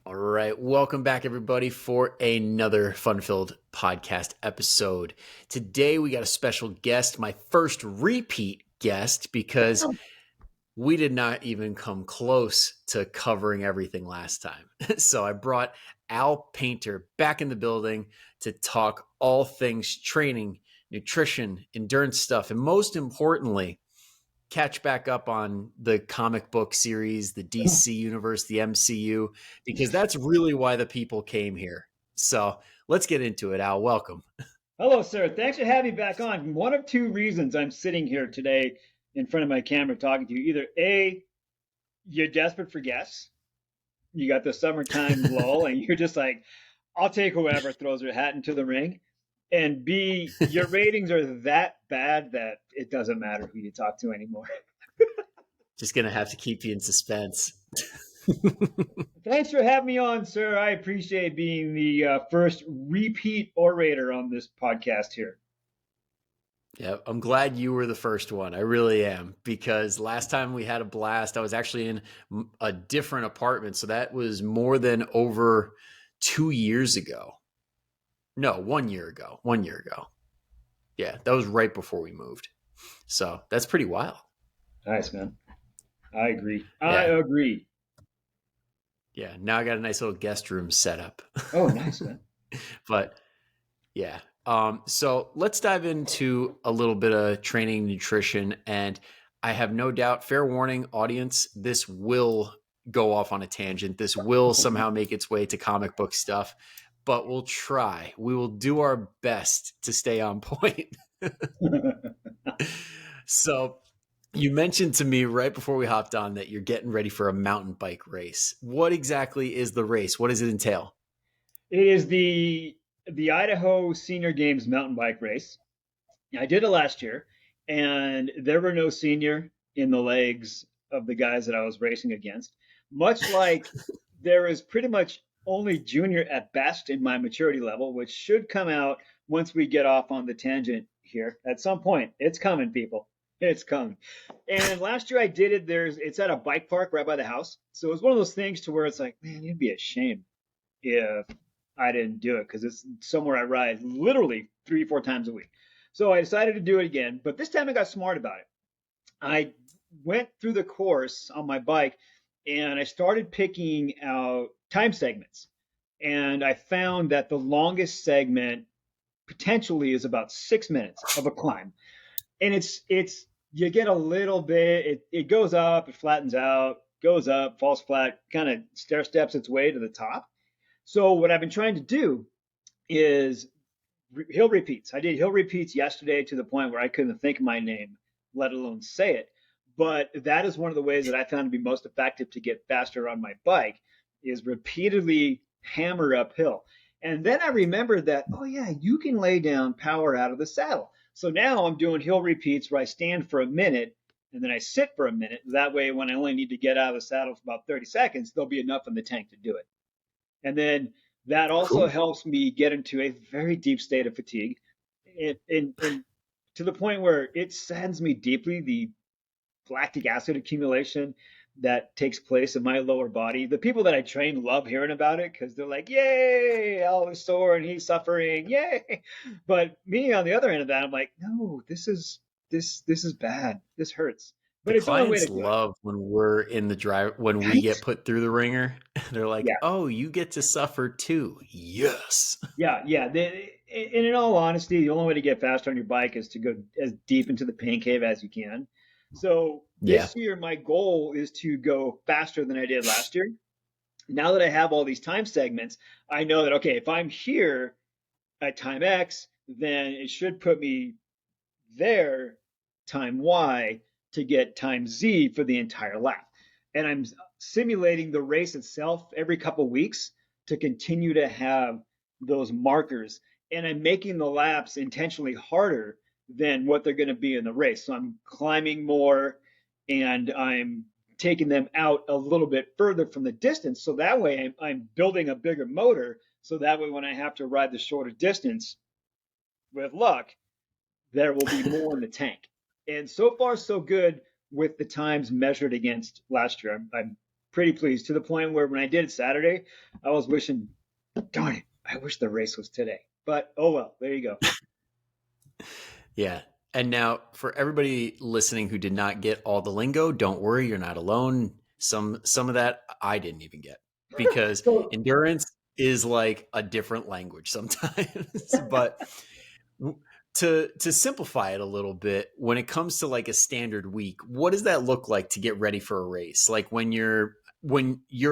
All right. Welcome back, everybody, for another fun-filled podcast episode. Today, we got a special guest, my first repeat guest, because we did not even come close to covering everything last time. So I brought Al Painter back in the building to talk all things training, nutrition, endurance stuff, and most importantly, catch back up on the comic book series, the DC universe, the MCU, because that's really why the people came here. So let's get into it. Al, welcome. Hello, sir. Thanks for having me back on. One of two reasons I'm sitting here today in front of my camera talking to you. Either A, you're desperate for guests. You got the summertime lull and you're just like, I'll take whoever throws their hat into the ring. And B, your ratings are that bad that it doesn't matter who you talk to anymore. Just going to have to keep you in suspense. Thanks for having me on, sir. I appreciate being the first repeat orator on this podcast here. Yeah, I'm glad you were the first one. I really am, because last time we had a blast. I was actually in a different apartment. So that was more than over 2 years ago. No, 1 year ago. 1 year ago. Yeah, that was right before we moved. So that's pretty wild. Nice, man. I agree. Yeah. I agree. Yeah, now I got a nice little guest room set up. Oh, nice, man. But yeah. So let's dive into a little bit of training, nutrition, and I have no doubt, fair warning, audience, this will go off on a tangent. This will somehow make its way to comic book stuff, but we'll try. We will do our best to stay on point. So you mentioned to me right before we hopped on that you're getting ready for a mountain bike race. What exactly is the race? What does it entail? It is the Idaho Senior Games mountain bike race. I did it last year, and there were no senior in the legs of the guys that I was racing against. Much like there is pretty much only junior at best in my maturity level, which should come out once we get off on the tangent here at some point. It's coming, people. It's coming. And last year I did it. It's at a bike park right by the house. So it was one of those things to where it's like, man, you'd be ashamed if I didn't do it because it's somewhere I ride literally 3, 4 times a week. So I decided to do it again, but this time I got smart about it. I went through the course on my bike and I started picking out time segments. And I found that the longest segment potentially is about 6 minutes of a climb. And it's you get a little bit, it goes up, it flattens out, goes up, falls flat, kind of stair steps its way to the top. So what I've been trying to do is hill repeats. I did hill repeats yesterday to the point where I couldn't think of my name, let alone say it. But that is one of the ways that I found to be most effective to get faster on my bike is repeatedly hammer uphill. And then I remembered that, oh yeah, you can lay down power out of the saddle. So now I'm doing hill repeats where I stand for a minute and then I sit for a minute. That way, when I only need to get out of the saddle for about 30 seconds, there'll be enough in the tank to do it. And then that also helps me get into a very deep state of fatigue, and to the point where it saddens me deeply the lactic acid accumulation that takes place in my lower body. The people that I train love hearing about it because they're like, "Yay, Al is sore and he's suffering, yay!" But me on the other end of that, I'm like, "No, this is bad. This hurts." The But it's the only way clients to do it. love when we're in the drive, when we Right? get put through the ringer. They're like, Yeah. oh, you get to suffer too. Yes. Yeah, yeah. And in all honesty, the only way to get faster on your bike is to go as deep into the pain cave as you can. So Yeah. this year, my goal is to go faster than I did last year. Now that I have all these time segments, I know that, okay, if I'm here at time X, then it should put me there time Y to get time Z for the entire lap. And I'm simulating the race itself every couple weeks to continue to have those markers. And I'm making the laps intentionally harder than what they're going to be in the race. So I'm climbing more and I'm taking them out a little bit further from the distance. So that way I'm building a bigger motor. So that way when I have to ride the shorter distance, with luck, there will be more in the tank. And so far, so good with the times measured against last year. I'm pretty pleased to the point where when I did it Saturday, I was wishing, darn it, I wish the race was today. But oh well, there you go. Yeah. And now for everybody listening who did not get all the lingo, don't worry, you're not alone. Some of that I didn't even get because So endurance is like a different language sometimes. But to simplify it a little bit, when it comes to like a standard week, what does that look like to get ready for a race? Like when you're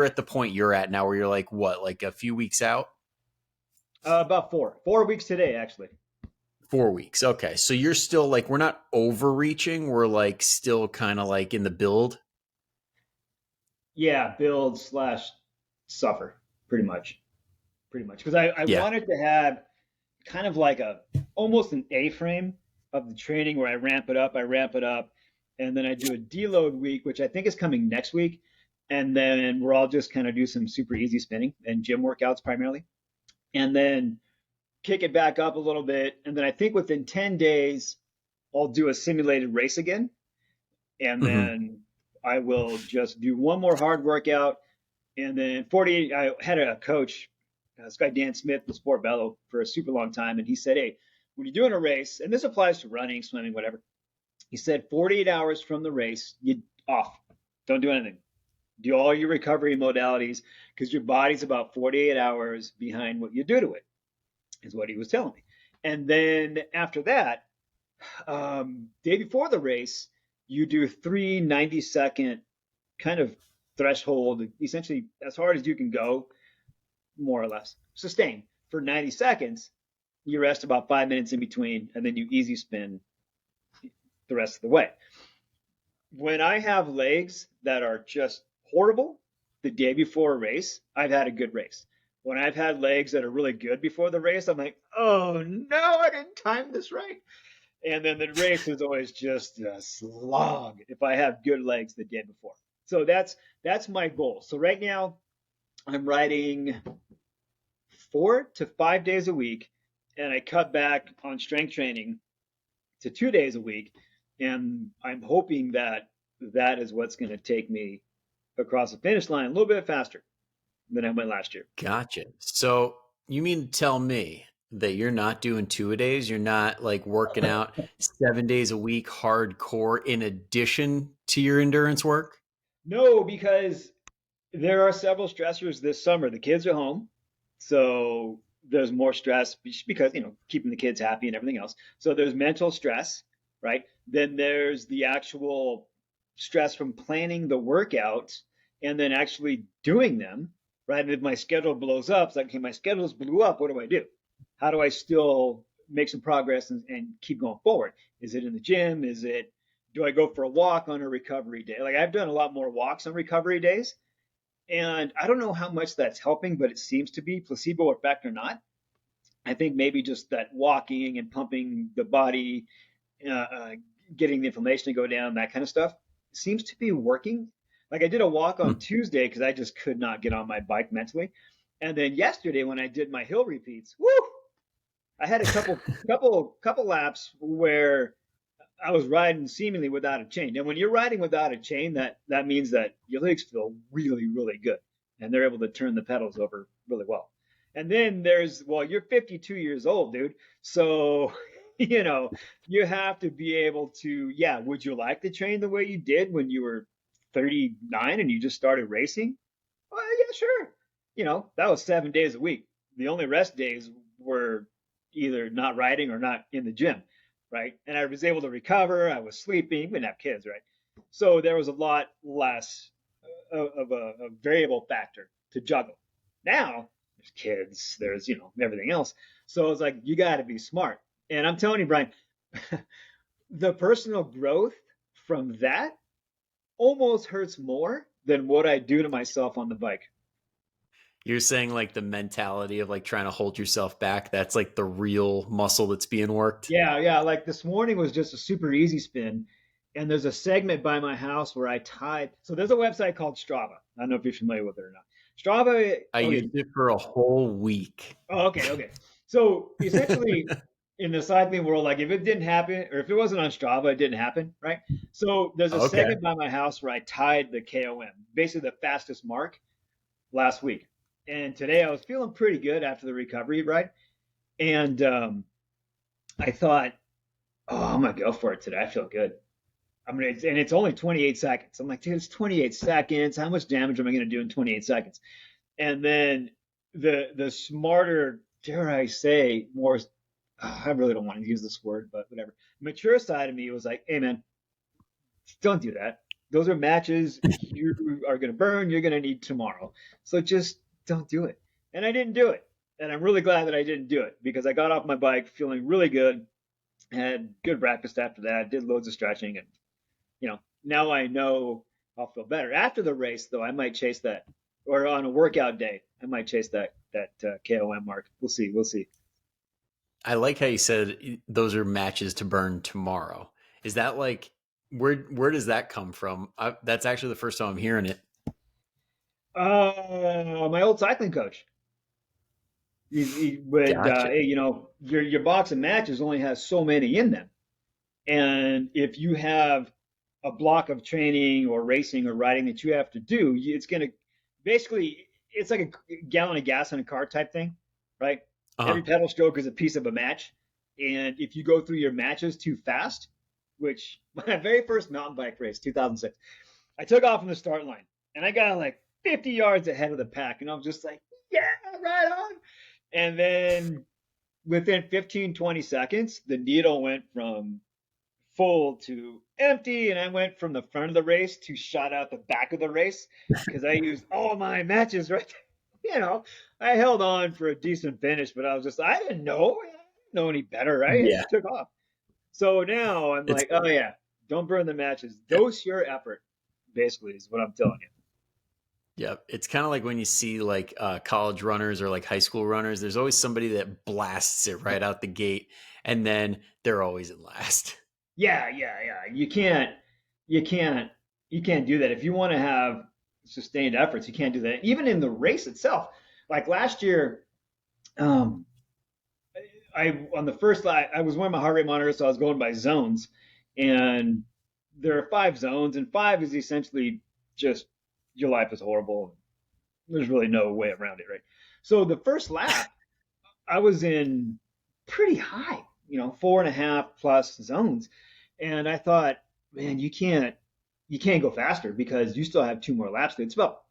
at the point you're at now where you're like what, like a few weeks out? about 4 weeks today, actually. 4 weeks. Okay. So you're still like, we're not overreaching. We're like still kind of like in the build. Yeah, build slash suffer, pretty much, pretty much. Because I Yeah. wanted to have kind of like a almost an A-frame of the training where I ramp it up, and then I do a deload week, which I think is coming next week, and then we're all just kind of do some super easy spinning and gym workouts primarily, and then kick it back up a little bit, and then I think within 10 days I'll do a simulated race again, and Hmm. then I will just do one more hard workout, and then 48. I had a coach, this guy Dan Smith with Sport Bello for a super long time, and he said, "Hey, when you're doing a race, and this applies to running, swimming, whatever," he said, 48 hours from the race, you off, don't do anything, do all your recovery modalities because your body's about 48 hours behind what you do to it, is what he was telling me. And then after that, day before the race, you do three 90-second kind of threshold, essentially as hard as you can go, more or less. Sustain for 90 seconds. You rest about 5 minutes in between, and then you easy spin the rest of the way. When I have legs that are just horrible the day before a race, I've had a good race. When I've had legs that are really good before the race, I'm like, oh no, I didn't time this right. And then the race is always just a slog if I have good legs the day before. So that's my goal. So right now I'm riding 4 to 5 days a week, and I cut back on strength training to 2 days a week, and I'm hoping that that is what's going to take me across the finish line a little bit faster than I went last year. Gotcha. So you mean to tell me that you're not doing 2-a-days? You're not like working out 7 days a week hardcore in addition to your endurance work? No, because there are several stressors this summer. The kids are home, so there's more stress because keeping the kids happy and everything else. So there's mental stress, right? Then there's the actual stress from planning the workouts and then actually doing them, right? And if my schedule blows up, it's like, okay, my schedule's blew up. What do I do? How do I still make some progress and keep going forward? Is it in the gym? Is it, do I go for a walk on a recovery day? Like I've done a lot more walks on recovery days, and I don't know how much that's helping, but it seems to be, placebo effect or not. I think maybe just that walking and pumping the body, uh, uh, getting the inflammation to go down, that kind of stuff seems to be working. Like I did a walk on Tuesday because I just could not get on my bike mentally. And then yesterday when I did my hill repeats, woo, I had a couple laps where I was riding seemingly without a chain. And when you're riding without a chain, that means that your legs feel really, really good, and they're able to turn the pedals over really well. And then there's, well, you're 52 years old, dude. So, you know, you have to be able to, yeah, would you like to train the way you did when you were 39 and you just started racing? Well, yeah, sure. That was 7 days a week. The only rest days were either not riding or not in the gym, right? And I was able to recover. I was sleeping. We didn't have kids, right? So there was a lot less of a variable factor to juggle. Now there's kids, there's everything else. So it's like you got to be smart. And I'm telling you, Brian, the personal growth from that almost hurts more than what I do to myself on the bike. You're saying like the mentality of like trying to hold yourself back, that's like the real muscle that's being worked. Yeah, yeah. Like this morning was just a super easy spin. And there's a segment by my house where I tied. So there's a website called Strava. I don't know if you're familiar with it or not. Strava. I Okay. used it for a whole week. Oh, okay. Okay. So essentially, in the cycling world, like if it didn't happen or if it wasn't on Strava, it didn't happen, right? So there's a Okay. segment by my house where I tied the KOM, basically the fastest mark last week. And today I was feeling pretty good after the recovery, right? And I thought, oh, I'm gonna go for it today. I feel good. And it's only 28 seconds. I'm like, dude, it's 28 seconds. How much damage am I gonna do in 28 seconds? And then the smarter, dare I say, more I really don't want to use this word, but whatever. Mature side of me was like, hey man, don't do that. Those are matches you are going to burn. You're going to need tomorrow. So just don't do it. And I didn't do it. And I'm really glad that I didn't do it because I got off my bike feeling really good, had good breakfast after that, did loads of stretching. And, now I know I'll feel better. After the race, though, I might chase that. Or on a workout day, I might chase that KOM mark. We'll see. We'll see. I like how you said those are matches to burn tomorrow. Is that like where does that come from? That's actually the first time I'm hearing it. My old cycling coach. He would, Gotcha. hey, your box of matches only has so many in them. And if you have a block of training or racing or riding that you have to do, it's going to basically, it's like a gallon of gas in a car type thing, right? Uh huh. Every pedal stroke is a piece of a match. And if you go through your matches too fast, which my very first mountain bike race, 2006, I took off from the start line and I got like 50 yards ahead of the pack. And I was just like, yeah, right on. And then within 15, 20 seconds, the needle went from full to empty, and I went from the front of the race to shot out the back of the race because I used all my matches right there. I held on for a decent finish, but I didn't know any better, right? I Yeah. just took off. So now I'm It's like, oh yeah, don't burn the matches. Dose your effort, basically, is what I'm telling you. yeah. It's kind of like when you see like college runners or like high school runners. There's always somebody that blasts it right out the gate, and then they're always in last. Yeah, yeah, yeah. You can't, you can't do that. If you want to have sustained efforts, you can't do that. Even in the race itself, like last year, um, I on the first lap, I was wearing my heart rate monitor, so I was going by zones, and there are 5 zones, and 5 is essentially just your life is horrible. There's really no way around it, right? So the first lap, I was in pretty high, 4.5 plus zones. And I thought, man, you can't go faster because you still have 2 more laps. It's about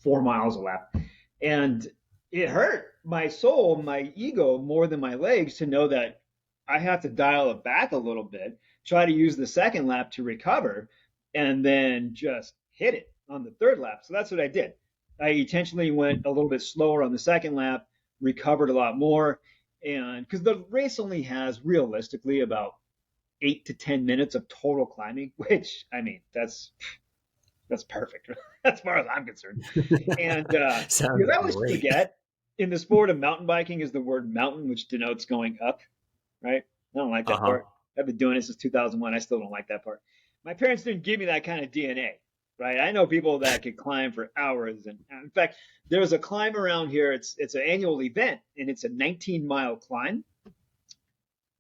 4 miles a lap. And it hurt my soul, my ego more than my legs to know that I have to dial it back a little bit, try to use the second lap to recover, and then just hit it on the third lap. So that's what I did. I intentionally went a little bit slower on the second lap, recovered a lot more, and because the race only has realistically about 8 to 10 minutes of total climbing, which I mean that's perfect as far as I'm concerned. And Sounds because I always great. forget in the sport of mountain biking is the word mountain, which denotes going up, right? I don't like Uh that huh. part. I've been doing this since 2001. I still don't like that part. My parents didn't give me that kind of DNA, right? I know people that could climb for hours, and in fact, there's a climb around here. It's an annual event, and it's a 19-mile climb.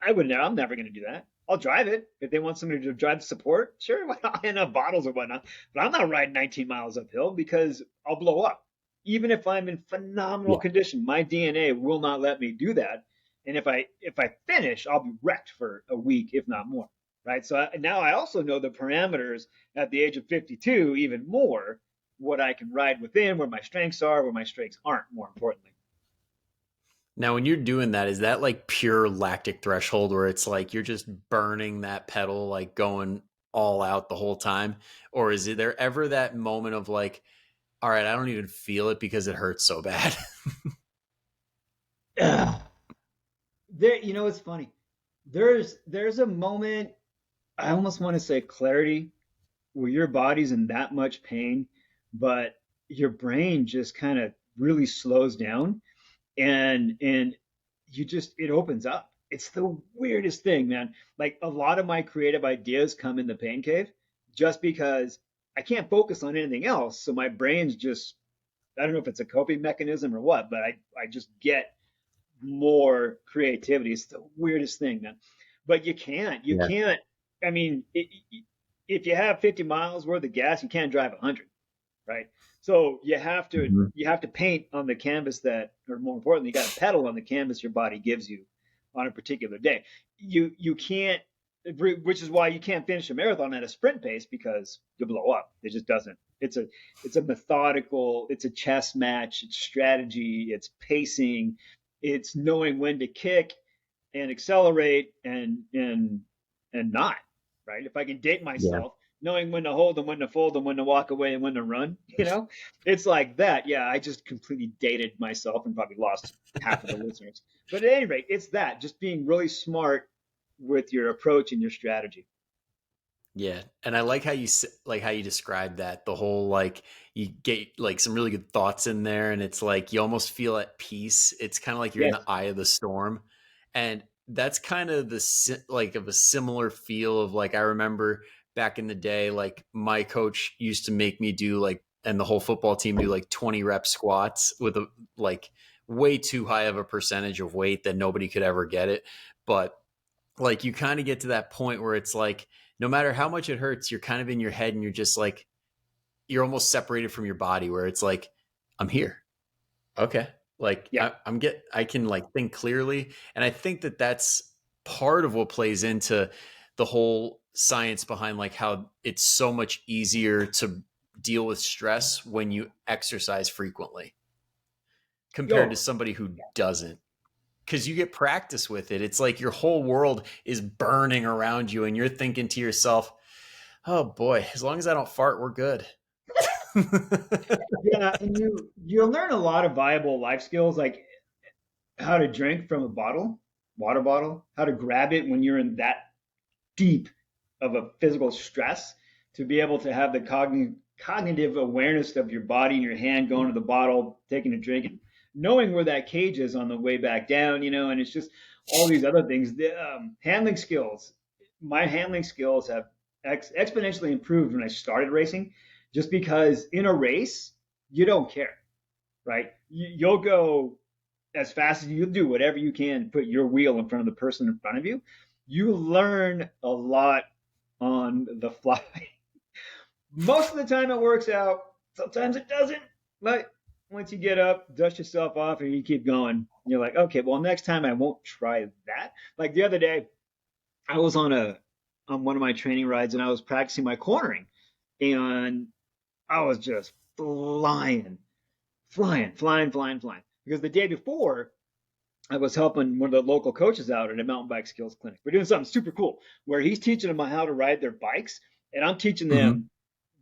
I'm never going to do that. I'll drive it if they want somebody to drive the support. Sure, I'll hand out bottles or whatnot. But I'm not riding 19 miles uphill because I'll blow up. Even if I'm in phenomenal Yeah. condition, my DNA will not let me do that. And if I finish, I'll be wrecked for a week, if not more. Right. So now I also know the parameters at the age of 52 even more, what I can ride within, where my strengths are, where my strengths aren't. More importantly. Now, when you're doing that, is that like pure lactic threshold where it's like you're just burning that pedal, like going all out the whole time? Or is it there ever that moment of like, all right, I don't even feel it because it hurts so bad? There, it's funny. There's a moment, I almost want to say clarity, where your body's in that much pain, but your brain just kind of really slows down, and it opens up. It's the weirdest thing, man. Like a lot of my creative ideas come in the pain cave just because I can't focus on anything else. So my brain's just, I don't know if it's a coping mechanism or what, but I just get more creativity. It's the weirdest thing, man. But you Yeah. can't. I mean, if you have 50 miles worth of gas, you can't drive 100, right? So Mhm. you have to paint on the canvas that, or more importantly, you got to pedal on the canvas your body gives you on a particular day. You can't, which is why you can't finish a marathon at a sprint pace because you blow up. It just doesn't. It's a methodical. It's a chess match. It's strategy. It's pacing. It's knowing when to kick and accelerate and not, right. If I can date Yeah. myself, knowing when to hold and when to fold and when to walk away and when to run, it's like that. Yeah, I just completely dated myself and probably lost half of the listeners. But at any rate, it's that, just being really smart with your approach and your strategy. Yeah, and I like how like how you describe that. The whole like you get like some really good thoughts in there, and it's like you almost feel at peace. It's kind of like you're in Yes. the eye of the storm, and that's kind of like of a similar feel of like I remember back in the day, like my coach used to make me do like, and the whole football team do like 20 rep squats with a like way too high of a percentage of weight that nobody could ever get it, but like you kind of get to that point where it's like no matter how much it hurts, you're kind of in your head and you're just like you're almost separated from your body where it's like I'm here. Okay. Like Yeah. I can like think clearly, and I think that that's part of what plays into the whole science behind like how it's so much easier to deal with stress when you exercise frequently compared to Yo. somebody who doesn't, because you get practice with it. It's like your whole world is burning around you, and you're thinking to yourself, "Oh boy, as long as I don't fart, we're good." Yeah, and you'll learn a lot of viable life skills like how to drink from a bottle, water bottle, how to grab it when you're in that deep of a physical stress, to be able to have the cognitive awareness of your body and your hand going to the bottle, taking a drink, and knowing where that cage is on the way back down, and it's just all these other things. The handling skills, my handling skills have exponentially improved when I started racing, just because in a race, you don't care, right? You'll go as fast as you'll do whatever you can to put your wheel in front of the person in front of you. You learn a lot on the fly. Most of the time it works out. Sometimes it doesn't. But once you get up, dust yourself off, and you keep going, you're like, okay, well, next time I won't try that. Like the other day, I was on one of my training rides and I was practicing my cornering, and I was just flying. Because the day before, I was helping one of the local coaches out at a mountain bike skills clinic. We're doing something super cool where he's teaching them how to ride their bikes, and I'm teaching Mhm. them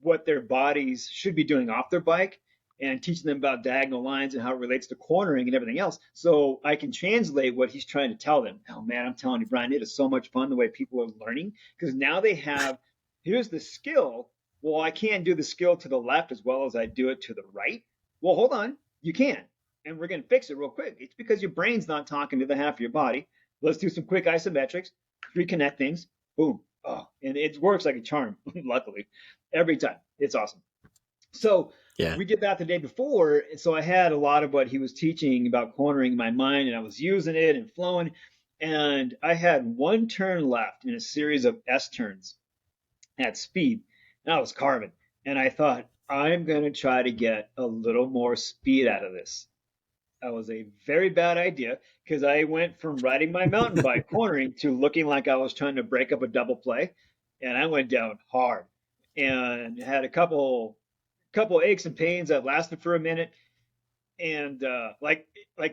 what their bodies should be doing off their bike and teaching them about diagonal lines and how it relates to cornering and everything else. So I can translate what he's trying to tell them. Oh man, I'm telling you, Brian, it is so much fun the way people are learning, because now they have, here's the skill. Well, I can't do the skill to the left as well as I do it to the right. Well, hold on, you can, and we're going to fix it real quick. It's because your brain's not talking to the half of your body. Let's do some quick isometrics, reconnect things, boom. Oh, and it works like a charm, luckily, every time. It's awesome. So Yeah. we did that the day before. So I had a lot of what he was teaching about cornering in my mind, and I was using it and flowing. And I had one turn left in a series of S turns at speed, and I was carving. And I thought, I'm going to try to get a little more speed out of this. That was a very bad idea, because I went from riding my mountain bike cornering to looking like I was trying to break up a double play, and I went down hard and had a couple aches and pains that lasted for a minute, and like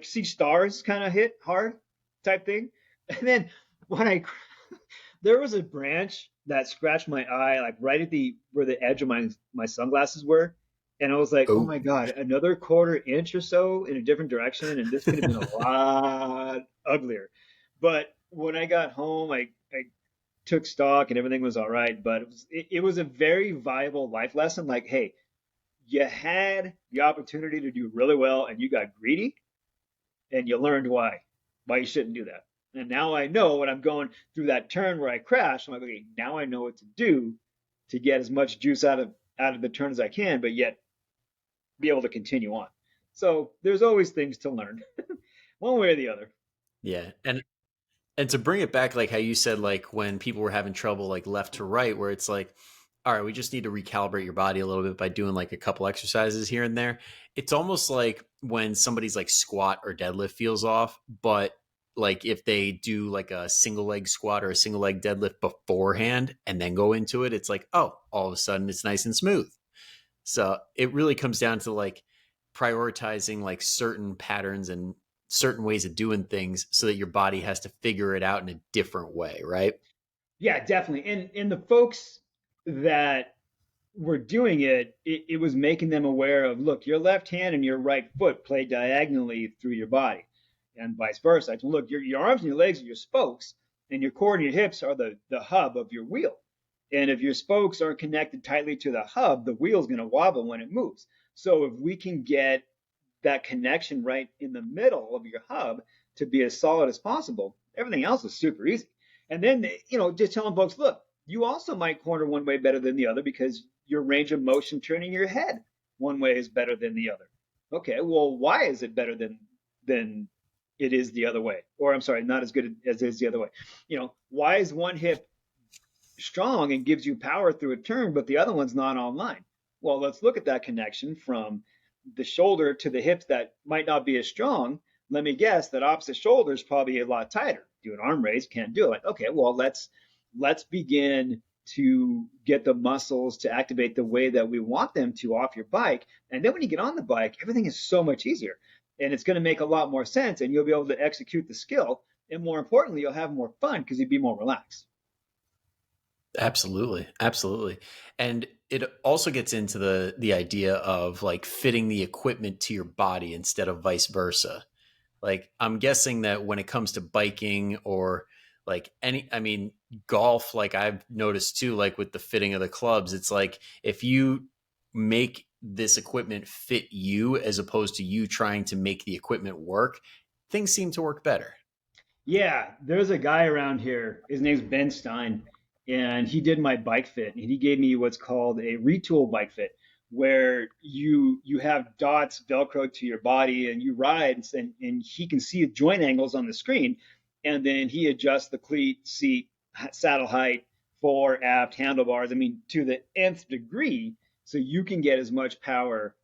see stars kind of hit hard type thing. And then when I there was a branch that scratched my eye, like right at the where the edge of my sunglasses were, and I was like, oh Oh, my god, another quarter inch or so in a different direction, and this could have been a lot uglier. But when I got home, I took stock and everything was all right. But it was a very viable life lesson. Like, hey, you had the opportunity to do really well and you got greedy, and you learned why you shouldn't do that. And now I know when I'm going through that turn where I crash, I'm like, okay, now I know what to do to get as much juice out of the turn as I can, but yet be able to continue on. So there's always things to learn, one way or the other. Yeah. And to bring it back, like how you said, like when people were having trouble, like left to right, where it's like, all right, we just need to recalibrate your body a little bit by doing like a couple exercises here and there. It's almost like when somebody's like squat or deadlift feels off, but like if they do like a single leg squat or a single leg deadlift beforehand and then go into it, it's like, oh, all of a sudden it's nice and smooth. So it really comes down to like prioritizing like certain patterns and certain ways of doing things so that your body has to figure it out in a different way, right? Yeah, definitely. And the folks that were doing it was making them aware of, look, your left hand and your right foot play diagonally through your body, and vice versa. I told, look, your arms and your legs are your spokes, and your core and your hips are the hub of your wheel. And if your spokes aren't connected tightly to the hub, the wheel's going to wobble when it moves. So if we can get that connection right in the middle of your hub to be as solid as possible, everything else is super easy. And then, just telling folks, look, you also might corner one way better than the other because your range of motion turning your head one way is better than the other. Okay, well, why is it better than it is the other way? Or I'm sorry, not as good as it is the other way. Why is one hip strong and gives you power through a turn, but the other one's not online? Well, let's look at that connection from the shoulder to the hips that might not be as strong. Let me guess that opposite shoulder is probably a lot tighter. Do an arm raise, can't do it. Like, okay, well, let's begin to get the muscles to activate the way that we want them to off your bike. And then when you get on the bike, everything is so much easier. And it's going to make a lot more sense, and you'll be able to execute the skill. And more importantly, you'll have more fun because you'll be more relaxed. Absolutely. Absolutely. And it also gets into the idea of like fitting the equipment to your body instead of vice versa. Like I'm guessing that when it comes to biking or like I mean, golf, like I've noticed too, like with the fitting of the clubs, it's like if you make this equipment fit you as opposed to you trying to make the equipment work, things seem to work better. Yeah, there's a guy around here. His name's Ben Stein, and he did my bike fit, and he gave me what's called a retool bike fit, where you have dots velcro to your body, and you ride, and he can see the joint angles on the screen, and then he adjusts the cleat, seat, saddle height, fore, aft, handlebars. I mean, to the nth degree, so you can get as much power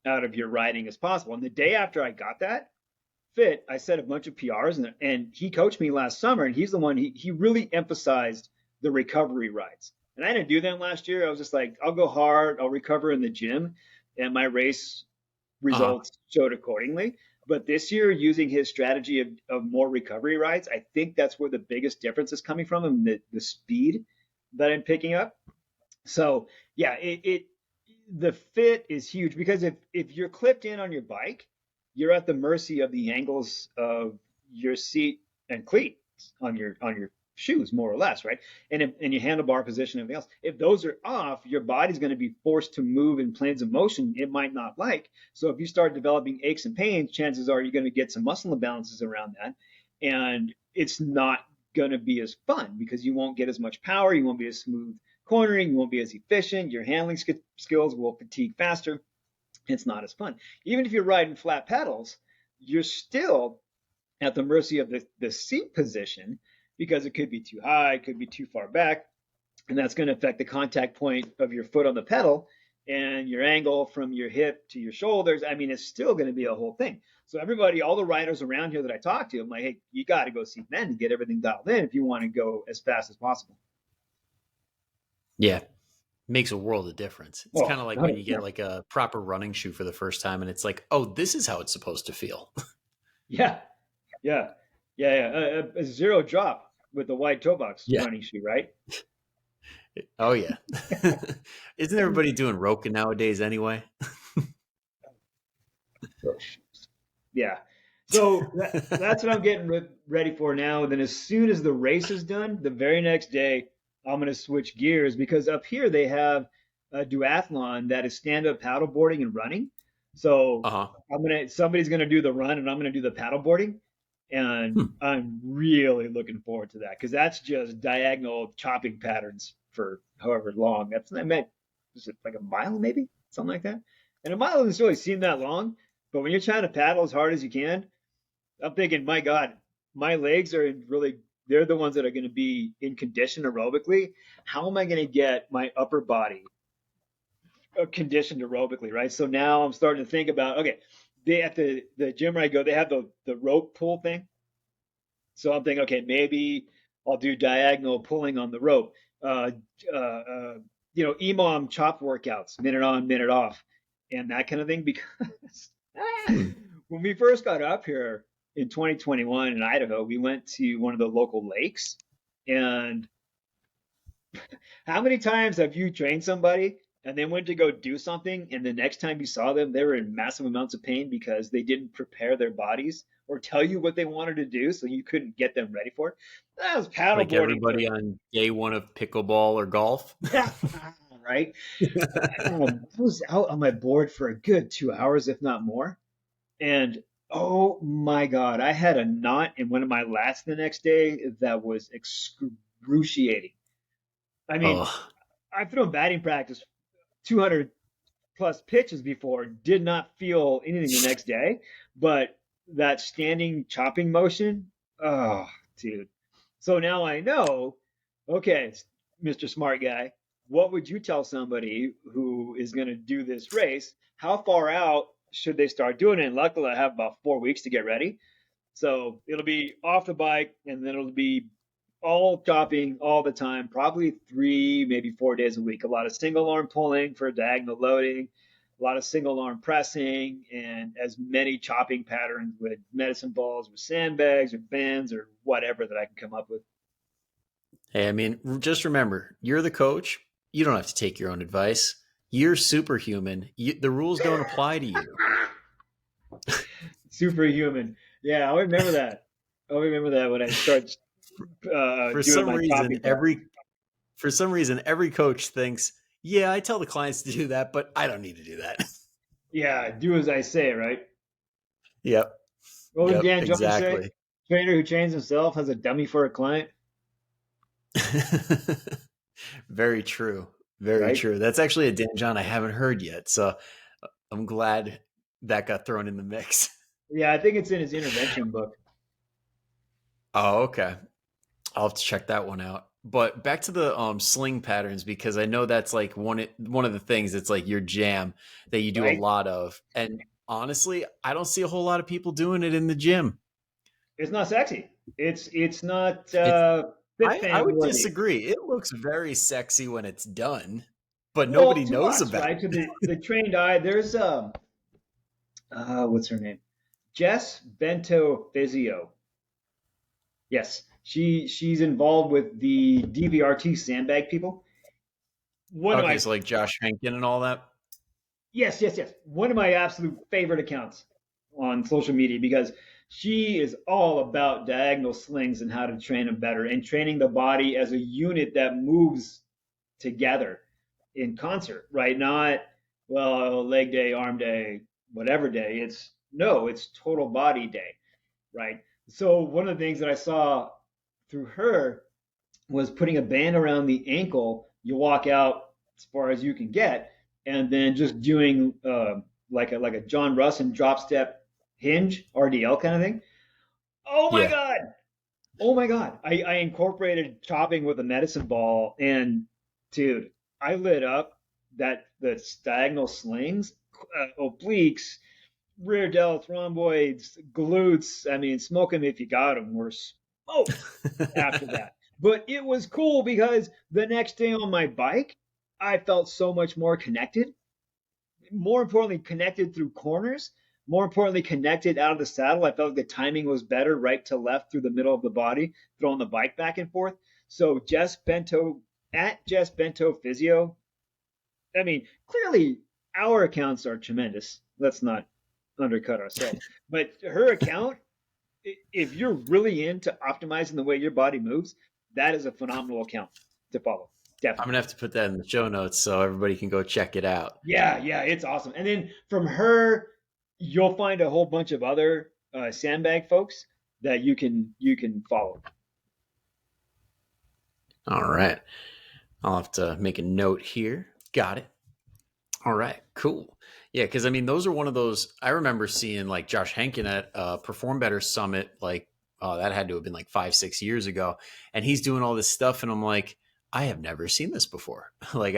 out of your riding as possible. And the day after I got that fit, I set a bunch of PRs, and he coached me last summer, and he's the one he really emphasized the recovery rides. And I didn't do them last year. I was just like, I'll go hard, I'll recover in the gym, and my race Uh-huh. results showed accordingly. But this year, using his strategy of more recovery rides, I think that's where the biggest difference is coming from, and the speed that I'm picking up. So yeah, it the fit is huge because if you're clipped in on your bike, you're at the mercy of the angles of your seat and cleats on your shoes, more or less, right? And your handlebar position and everything else. If those are off, your body's going to be forced to move in planes of motion it might not like. So if you start developing aches and pains, chances are you're going to get some muscle imbalances around that, and it's not going to be as fun because you won't get as much power, you won't be as smooth cornering, you won't be as efficient, your handling skills will fatigue faster. It's not as fun. Even if you're riding flat pedals, you're still at the mercy of the seat position because it could be too high, it could be too far back, and that's going to affect the contact point of your foot on the pedal and your angle from your hip to your shoulders. I mean, it's still going to be a whole thing. So everybody, all the riders around here that I talk to, I'm like, hey, you got to go see Ben to get everything dialed in if you want to go as fast as possible. Yeah. Makes a world of difference. It's kind Oh, of like when you get 100%. like a proper running shoe for the first time and it's like, oh, this is how it's supposed to feel. Yeah, yeah, yeah. A zero drop with the wide toe box Yeah. running shoe, right? Oh yeah. Isn't everybody doing Roka nowadays anyway? Yeah. So that's what I'm getting ready for now. And then as soon as the race is done, the very next day, I'm going to switch gears because up here they have a duathlon that is stand-up paddleboarding and running. So Uh-huh. somebody's gonna do the run and I'm gonna do the paddleboarding, and Hmm. I'm really looking forward to that because that's just diagonal chopping patterns for however long. I meant, is it like a mile maybe something like that? And a mile doesn't really seem that long, but when you're trying to paddle as hard as you can, I'm thinking, my God, my legs are in really, they're the ones that are going to be in condition aerobically. How am I going to get my upper body conditioned aerobically, right? So now I'm starting to think about, okay, they at the gym where I go, they have the rope pull thing. So I'm thinking, okay, maybe I'll do diagonal pulling on the rope. Uh, EMOM chop workouts, minute on, minute off, and that kind of thing. Because Hmm. when we first got up here in 2021 in Idaho, we went to one of the local lakes. And how many times have you trained somebody and then went to go do something, and the next time you saw them, they were in massive amounts of pain because they didn't prepare their bodies or tell you what they wanted to do, so you couldn't get them ready for it? That was Like paddleboarding for everybody on day one of pickleball or golf. right. I was out on my board for a good 2 hours, if not more. And oh my God, I had a knot in one of my lats the next day that was excruciating. I mean, Oh, I've thrown batting practice 200 plus pitches before, did not feel anything the next day, but that standing chopping motion, oh, dude. So now I know, okay, Mr. Smart Guy, what would you tell somebody who is going to do this race? How far out should they start doing it? And luckily, I have about 4 weeks to get ready. So it'll be off the bike, and then it'll be all chopping all the time, probably 3, maybe 4 days a week. A lot of single arm pulling for diagonal loading, a lot of single arm pressing, and as many chopping patterns with medicine balls, with sandbags, or bands, or whatever that I can come up with. hey, I mean, just remember, you're the coach. You don't have to take your own advice. You're superhuman. The rules don't apply to you. Superhuman. Yeah, I'll remember that. I'll remember that when I start For doing some my reason, chopping practice. every coach thinks, yeah, I tell the clients to do that, but I don't need to do that. Yeah, do as I say, right? Yep. What would Yep. Dan Jones say? Exactly. Trainer who trains himself has a dummy for a client, Very true. Very right? true. That's actually a Dan John I haven't heard yet. So I'm glad that got thrown in the mix. Yeah, I think it's in his intervention book. Oh, okay. I'll have to check that one out. But back to the sling patterns, because I know that's like one of the things that's like your jam that you do a Right? lot of. And honestly, I don't see a whole lot of people doing it in the gym. It's not sexy. It's not It's fit I fam would worthy. disagree. It looks very sexy when it's done, but Well, nobody to knows us, about right? To the trained eye, there's what's her name? Jess Bento Physio. Yes, she's involved with the DVRT sandbag people. it. One of Okay, my so like Josh Henkin and all that. yes. One of my absolute favorite accounts on social media because she is all about diagonal slings and how to train them better and training the body as a unit that moves together in concert, right? Not, well, leg day, arm day, whatever day. It's no, it's total body day, right? So one of the things that I saw through her was putting a band around the ankle. You walk out as far as you can get, and then just doing like a John Russin drop step hinge RDL kind of thing. Oh my Yeah. god! Oh my god! I incorporated chopping with a medicine ball, and dude, I lit up that the diagonal slings, obliques, rear delts, rhomboids, glutes. I mean, smoke them if you got them. Were smoked after that. But it was cool because the next day on my bike, I felt so much more connected. More importantly, connected through corners. More importantly, connected out of the saddle. I felt like the timing was better, right to left through the middle of the body, throwing the bike back and forth. So Jess Bento at Jess Bento Physio. I mean, clearly our accounts are tremendous. Let's not undercut ourselves. But her account, if you're really into optimizing the way your body moves, that is a phenomenal account to follow. I'm Definitely. gonna have to put that in the show notes so everybody can go check it out. Yeah, it's awesome. And then from her, you'll find a whole bunch of other sandbag folks that you can follow. All right. I'll have to make a note here. Got it. All right, cool. Yeah, because I mean, those are one of those. I remember seeing like Josh Henkin at Perform Better Summit like oh, that had to have been like 5, 6 years ago. And he's doing all this stuff. And I'm like, I have never seen this before. Like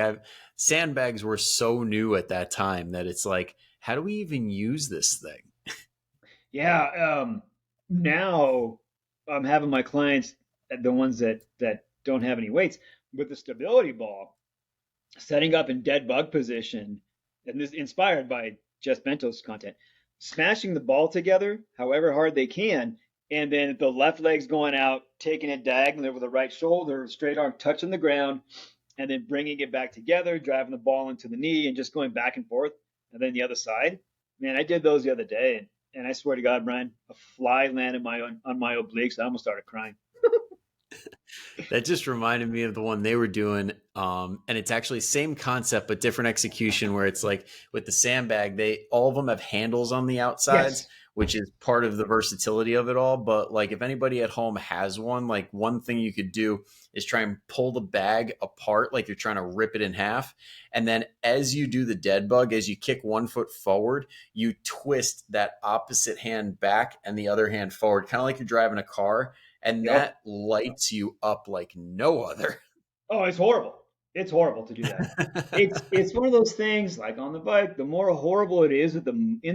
sandbags were so new at that time that it's like, how do we even use this thing? Yeah. Now I'm having my clients, the ones that don't have any weights, with the stability ball, setting up in dead bug position, and this inspired by Jess Bento's content, smashing the ball together however hard they can, and then the left leg's going out, taking it diagonally over the right shoulder, straight arm touching the ground, and then bringing it back together, driving the ball into the knee, and just going back and forth, and then the other side. Man, I did those the other day, and I swear to God, Brian, a fly landed on my obliques. I almost started crying. That just reminded me of the one they were doing. And it's actually same concept, but different execution where it's like with the sandbag, all of them have handles on the outsides, Yes. which is part of the versatility of it all. But like if anybody at home has one, like one thing you could do is try and pull the bag apart, like you're trying to rip it in half. And then as you do the dead bug, as you kick 1 foot forward, you twist that opposite hand back and the other hand forward, kind of like you're driving a car, and Yep. that lights you up like no other. Oh, it's horrible. It's horrible to do that. It's one of those things like on the bike, the more horrible it is in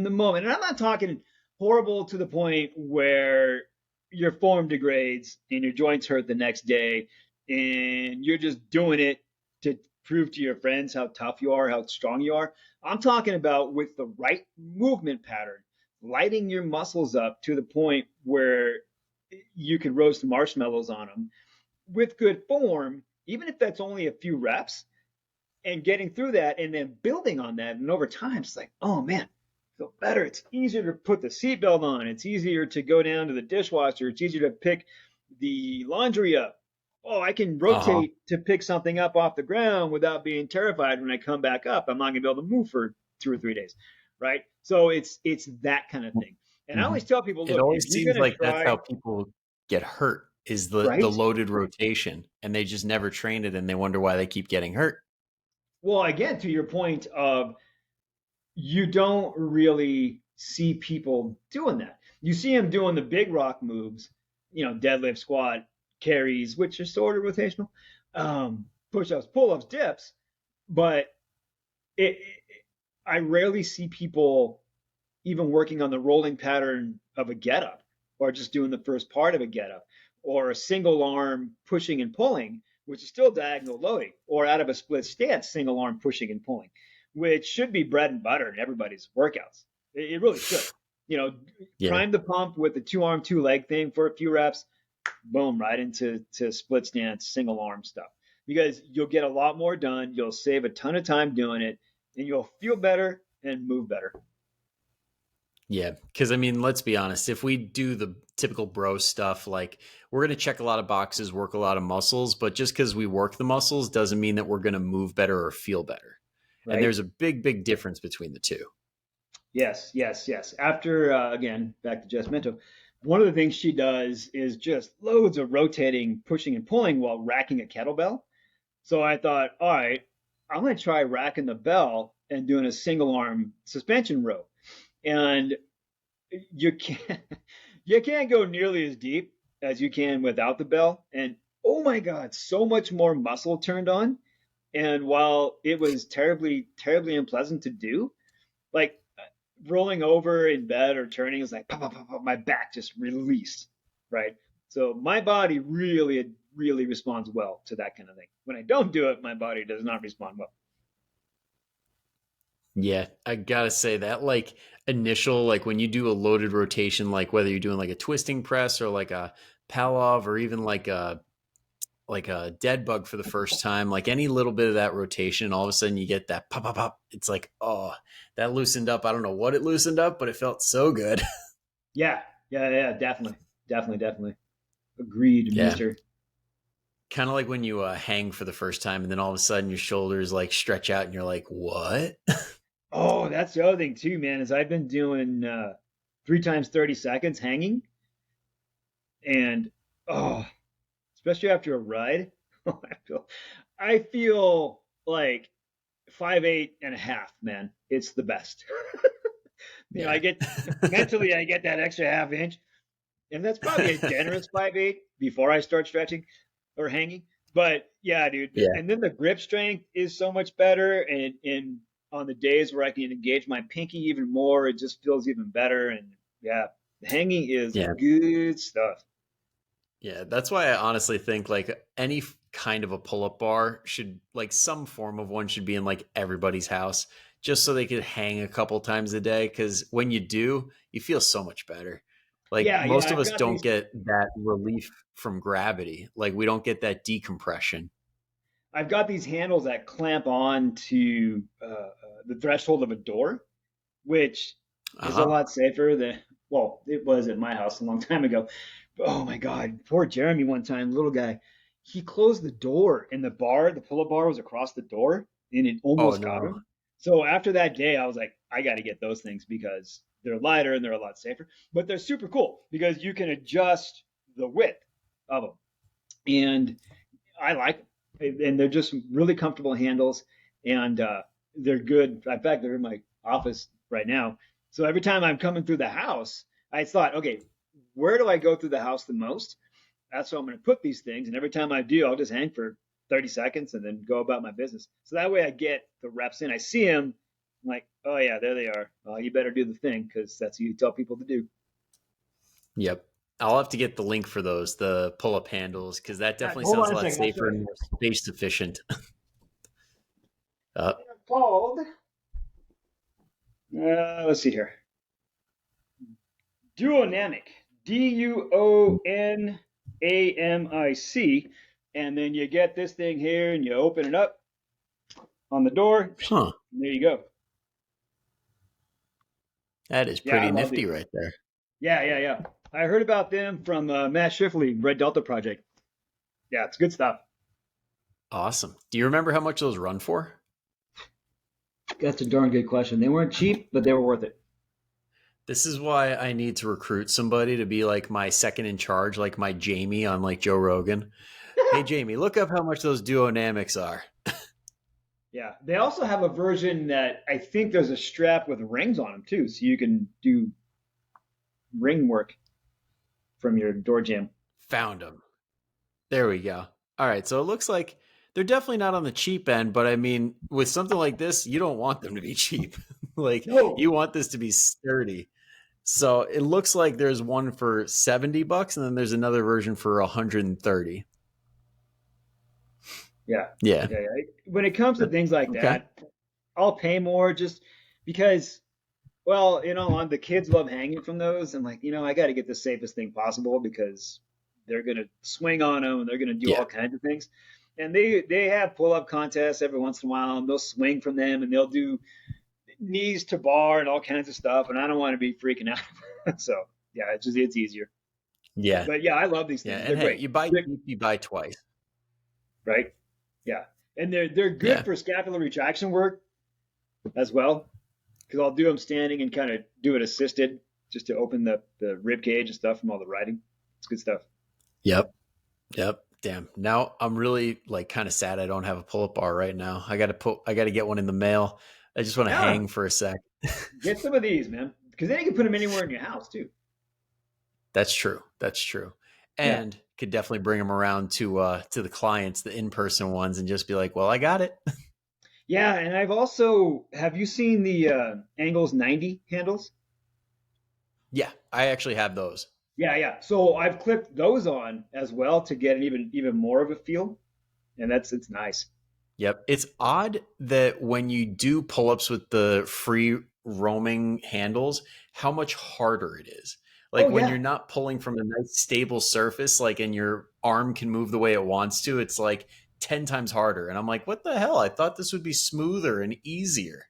the moment. And I'm not talking horrible to the point where your form degrades and your joints hurt the next day and you're just doing it to prove to your friends how tough you are, how strong you are. I'm talking about with the right movement pattern, lighting your muscles up to the point where you can roast marshmallows on them with good form, even if that's only a few reps, and getting through that and then building on that. And over time, it's like, oh man, I feel better. It's easier to put the seatbelt on. It's easier to go down to the dishwasher. It's easier to pick the laundry up. Oh, I can Uh-huh. rotate to pick something up off the ground without being terrified when I come back up. I'm not going to be able to move for 2 or 3 days, right? So it's that kind of thing. And I Mhm. always tell people, It look, if always you're seems going to like that's how try, people get hurt is the right? loaded rotation, and they just never train it and they wonder why they keep getting hurt. Well, again, to your point of you don't really see people doing that. You see them doing the big rock moves, deadlift, squat, carries, which are sort of rotational, push-ups, pull-ups, dips. But it, I rarely see people even working on the rolling pattern of a get-up, or just doing the first part of a get-up, or a single arm pushing and pulling, which is still diagonal loading, or out of a split stance, single arm pushing and pulling, which should be bread and butter in everybody's workouts. It really should. You know, Yeah. Prime the pump with the 2 arm, 2 leg thing for a few reps, boom, right into split stance, single arm stuff. Because you'll get a lot more done, you'll save a ton of time doing it, and you'll feel better and move better. Yeah, because I mean, let's be honest. If we do the typical bro stuff, like we're going to check a lot of boxes, work a lot of muscles, but just because we work the muscles doesn't mean that we're going to move better or feel better. And Right? there's a big, big difference between the two. Yes, yes, yes. After, again, back to Jess Bento, one of the things she does is just loads of rotating, pushing, and pulling while racking a kettlebell. So I thought, all right, I'm going to try racking the bell and doing a single arm suspension row. And you can't, you can't go nearly as deep as you can without the bell. And oh my God, so much more muscle turned on. And while it was terribly, terribly unpleasant to do, like rolling over in bed or turning is like pop, pop, pop, pop, my back just released, right? So my body really, really responds well to that kind of thing. When I don't do it, my body does not respond well. Yeah, I gotta say that like initial, like when you do a loaded rotation, like whether you're doing like a twisting press or like a Palov or even like a dead bug for the first time, like any little bit of that rotation, all of a sudden you get that pop, pop, pop. It's like, oh, that loosened up. I don't know what it loosened up, but it felt so good. Yeah, yeah, yeah, definitely, definitely, definitely. Agreed, Yeah. Mister. Kind of like when you hang for the first time and then all of a sudden your shoulders like stretch out and you're like, what? Oh, that's the other thing too, man. Is I've been doing 3 times 30 seconds hanging, and oh, especially after a ride, I feel like 5'8.5", man. It's the best. Yeah. I get mentally, I get that extra half inch. And that's probably a generous 5'8" before I start stretching or hanging. But yeah, dude. Yeah. And then the grip strength is so much better. And on the days where I can engage my pinky even more, it just feels even better. And yeah, hanging is Yeah. good stuff. Yeah, that's why I honestly think like any kind of a pull-up bar should like some form of one should be in like everybody's house just so they could hang a couple times a day cuz when you do, you feel so much better. Like Yeah, most of I've us got don't these. get that relief from gravity. Like we don't get that decompression. I've got these handles that clamp on to the threshold of a door, which is a Uh-huh. lot safer than, well, it was at my house a long time ago. Oh my God, poor Jeremy one time, little guy, he closed the door and the bar, the pull-up bar was across the door and it Oh almost got no. him. So after that day, I was like, I got to get those things because they're lighter and they're a lot safer, but they're super cool because you can adjust the width of them. And I like them. And they're just really comfortable handles and they're good. In fact, they're in my office right now. So every time I'm coming through the house, I thought, okay, where do I go through the house the most? That's where I'm going to put these things. And every time I do, I'll just hang for 30 seconds and then go about my business. So that way I get the reps in. I see them, I'm like, oh, yeah, there they are. You better do the thing because that's what you tell people to do. Yep. I'll have to get the link for those, the pull-up handles, because that definitely Hold sounds on a a lot second. I'll show safer you. and more space efficient. uh, They're called, let's see here, Duonamic. Duonamic. And then you get this thing here and you open it up on the door. huh. And there you go. That is Yeah, I pretty love nifty these. right there. Yeah. I heard about them from Matt Schifley, Red Delta Project. Yeah, it's good stuff. Awesome. Do you remember how much those run for? That's a darn good question. They weren't cheap, but they were worth it. This is why I need to recruit somebody to be like my second in charge, like my Jamie on like Joe Rogan. Hey Jamie, look up how much those duonamics are. Yeah, they also have a version that I think there's a strap with rings on them too, so you can do ring work from your door jam. Found them. There we go. All right, so it looks like they're definitely not on the cheap end, but I mean, with something like this, you don't want them to be cheap. Like No. you want this to be sturdy. So it looks like there's one for $70 and then there's another version for 130. Yeah. Yeah. Yeah. When it comes to things like Okay. that, I'll pay more just because, well, the kids love hanging from those. I'm like, I got to get the safest thing possible because they're gonna swing on them and they're gonna do Yeah. all kinds of things. And they have pull up contests every once in a while, and they'll swing from them and they'll do knees to bar and all kinds of stuff. And I don't want to be freaking out. So yeah, it's easier. Yeah. But yeah, I love these Yeah. things. And They're hey, great. you buy They're, cheap, you buy twice. right? Yeah, and they're good Yeah. for scapular retraction work as well because I'll do them standing and kind of do it assisted just to open the rib cage and stuff from all the riding. It's good stuff. Yep. Yep. Damn. Now I'm really like kind of sad I don't have a pull-up bar right now. I gotta get one in the mail. I just want to Yeah, hang for a sec. get some of these, man, because then you can put them anywhere in your house too. That's true. That's true. Yeah, And could definitely bring them around to the clients, the in-person ones, and just be like, well, I got it. yeah, and I've also have you seen the Angles 90 handles? Yeah, I actually have those. Yeah. So I've clipped those on as well to get an even more of a feel, and it's nice. Yep. It's odd that when you do pull-ups with the free roaming handles, how much harder it is. Oh Like when yeah, you're not pulling from a nice stable surface, like and your arm can move the way it wants to, it's like 10 times harder. And I'm like, what the hell? I thought this would be smoother and easier.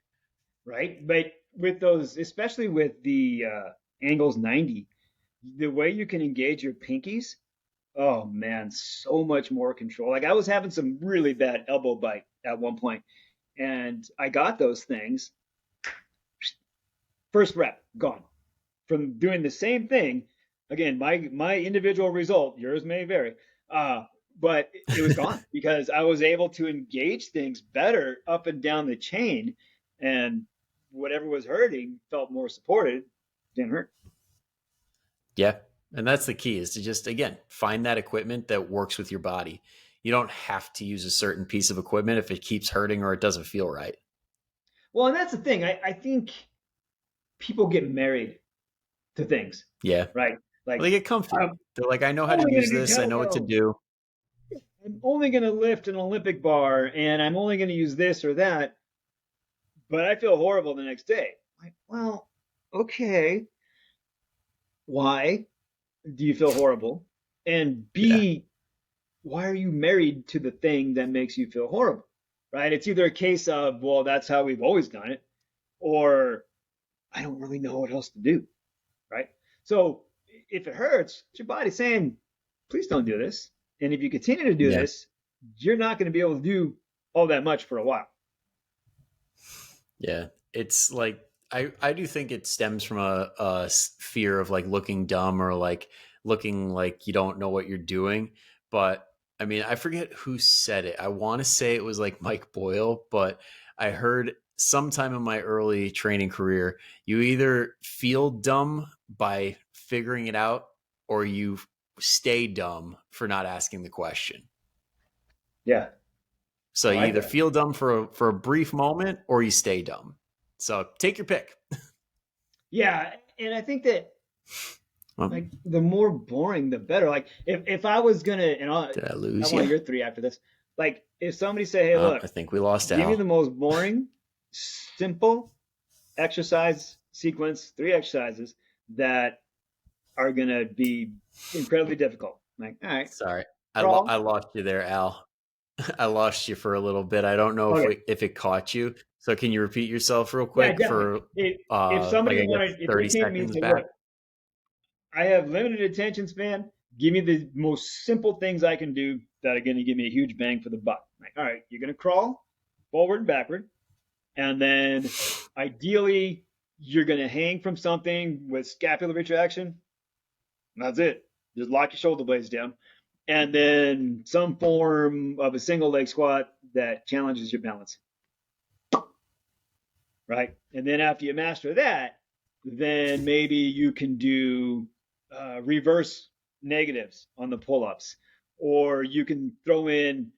right? But with those, especially with the Angles 90, the way you can engage your pinkies, oh man, so much more control. Like I was having some really bad elbow bite at one point, and I got those things. First rep, gone. From doing the same thing, again, my individual result, yours may vary, uh, but it was gone because I was able to engage things better up and down the chain, and whatever was hurting felt more supported, didn't hurt. Yeah. And that's the key, is to just, again, find that equipment that works with your body. You don't have to use a certain piece of equipment if it keeps hurting or it doesn't feel right. Well, and that's the thing. I think people get married to things, Yeah. right? Well, they Like, get comfy. I'm They're like, I know how to only use going to do this. I know what to kettlebells. do. I'm only going to lift an Olympic bar, and I'm only going to use this or that. But I feel horrible the next day. Like, well, okay. Why do you feel horrible? And Yeah. B, why are you married to the thing that makes you feel horrible? Right? It's either a case of, well, that's how we've always done it, or I don't really know what else to do. Right? So if it hurts, it's your body saying, please don't do this. And if you continue to do Yeah. this, you're not going to be able to do all that much for a while. Yeah. It's like, I do think it stems from a fear of like looking dumb or like looking like you don't know what you're doing. But I mean, I forget who said it. I want to say it was like Mike Boyle, but I heard sometime in my early training career, you either feel dumb by figuring it out or you stay dumb for not asking the question. Yeah, So I you like either that. feel dumb for a brief moment or you stay dumb. So take your pick. Yeah, and I think that Well, like the more boring, the better. Like if I was gonna, and did I I lose want you? your three after this. Like if somebody say, hey, look, I think we lost give me the Al. most boring, simple exercise sequence, three exercises that are gonna be incredibly difficult. Like, all right, Sorry, I crawl. lost you there, Al. I lost you for a little bit. I don't know Okay, if it caught you. So can you repeat yourself real yeah, quick definitely. for If like somebody I guess wanted, if they 30 came to me and seconds said, back? look, I have limited attention span. Give me the most simple things I can do that are going to give me a huge bang for the buck. Like, all right, you're going to crawl forward and backward, and then ideally you're going to hang from something with scapular retraction. That's it. Just lock your shoulder blades down, and then some form of a single leg squat that challenges your balance. Right, and then after you master that, then maybe you can do reverse negatives on the pull-ups, or you can throw in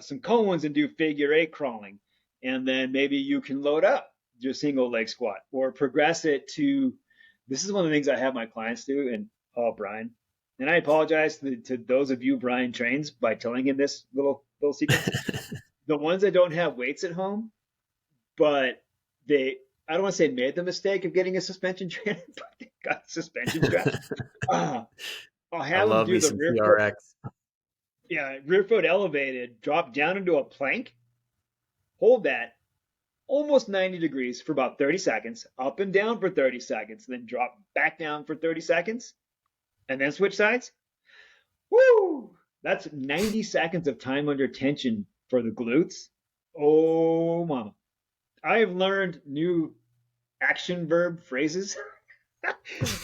some cones and do figure eight crawling, and then maybe you can load up your single leg squat or progress it to. This is one of the things I have my clients do, and oh, Brian, and I apologize to those of you Brian trains by telling him this little sequence. The ones that don't have weights at home, but they, I don't want to say made the mistake of getting a suspension trainer, but they got suspension straps. Uh, I'll I have them love do me the some rear foot, TRX. yeah, rear foot elevated, drop down into a plank, hold that almost 90 degrees for about 30 seconds, up and down for 30 seconds, then drop back down for 30 seconds, and then switch sides. Woo! That's 90 seconds of time under tension for the glutes. Oh, mama. I have learned new action verb phrases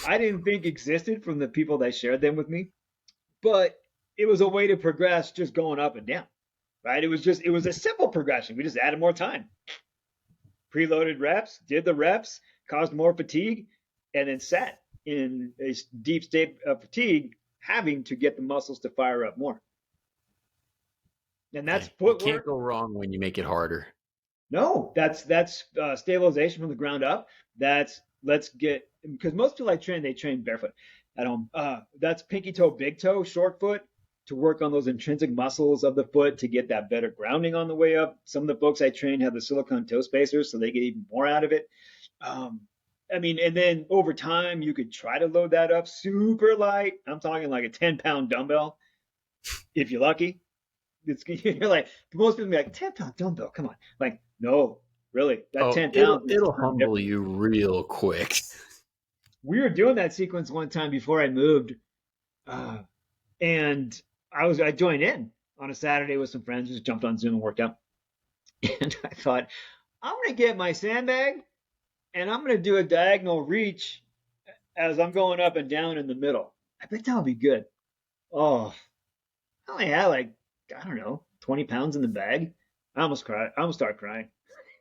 I didn't think existed from the people that shared them with me, but it was a way to progress just going up and down, right? It was a simple progression. We just added more time, preloaded reps, did the reps, caused more fatigue, and then sat in a deep state of fatigue, having to get the muscles to fire up more. And that's Hey, you can't footwork. go wrong when you make it harder. No, that's stabilization from the ground up. That's let's get because most people I train they train barefoot at home. That's pinky toe, big toe, short foot to work on those intrinsic muscles of the foot to get that better grounding on the way up. Some of the folks I train have the silicone toe spacers, so they get even more out of it. Um, I mean, and then over time you could try to load that up super light. I'm talking like a 10-pound dumbbell if you're lucky. It's you're like most people be like 10-pound dumbbell. Come on, like no, really, that Oh, 10 pounds is it'll something humble different. you real quick. We were doing that sequence one time before I moved, uh, and I joined in on a Saturday with some friends, just jumped on Zoom and worked out. And I thought I'm gonna get my sandbag and I'm gonna do a diagonal reach as I'm going up and down in the middle. I bet that'll be good. Oh, I only had like I don't know 20 pounds in the bag. I almost cried. I almost started crying.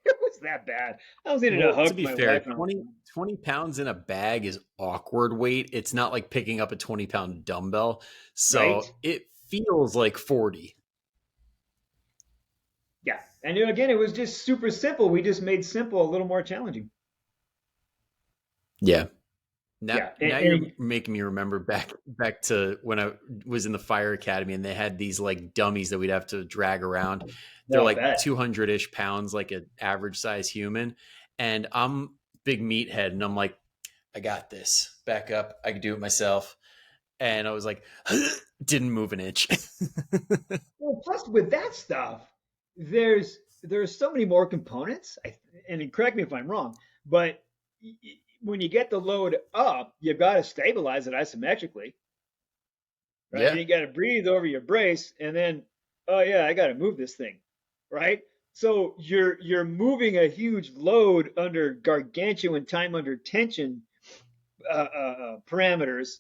It was that bad. I was needing to Well, to hug be my fair, wife. And 20 pounds in a bag is awkward weight. It's not like picking up a 20-pound dumbbell. right? So it feels like 40. Yeah. And again, it was just super simple. We just made simple a little more challenging. Yeah. Now, Yeah. now you're making me remember back to when I was in the fire academy and they had these like dummies that we'd have to drag around. They're Oh, I like bet. 200-ish pounds, like an average size human. And I'm big meathead and I'm like, I got this. Back up. I can do it myself. And I was like, didn't move an inch. Well, plus with that stuff, there's so many more components. And correct me if I'm wrong, but when you get the load up, you've got to stabilize it isometrically, right? Yeah. And you got to breathe over your brace, and then, oh yeah, I got to move this thing, right? So you're moving a huge load under gargantuan time under tension parameters,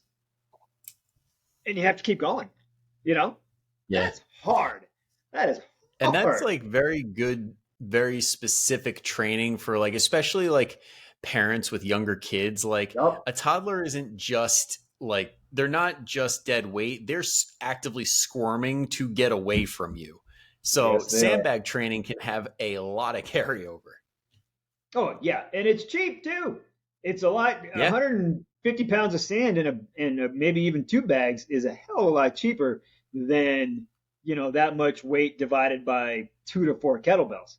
and you have to keep going. You know, Yeah. that's hard. That is And that's hard. like very good, very specific training for like, especially like parents with younger kids. Like Yep. a toddler isn't just like, they're not just dead weight, they're actively squirming to get away from you. So Yes, they are. sandbag training can have a lot of carryover. Oh yeah, and it's cheap too. It's a lot. Yeah. 150 pounds of sand in a maybe even 2 bags is a hell of a lot cheaper than that much weight divided by 2 to 4 kettlebells.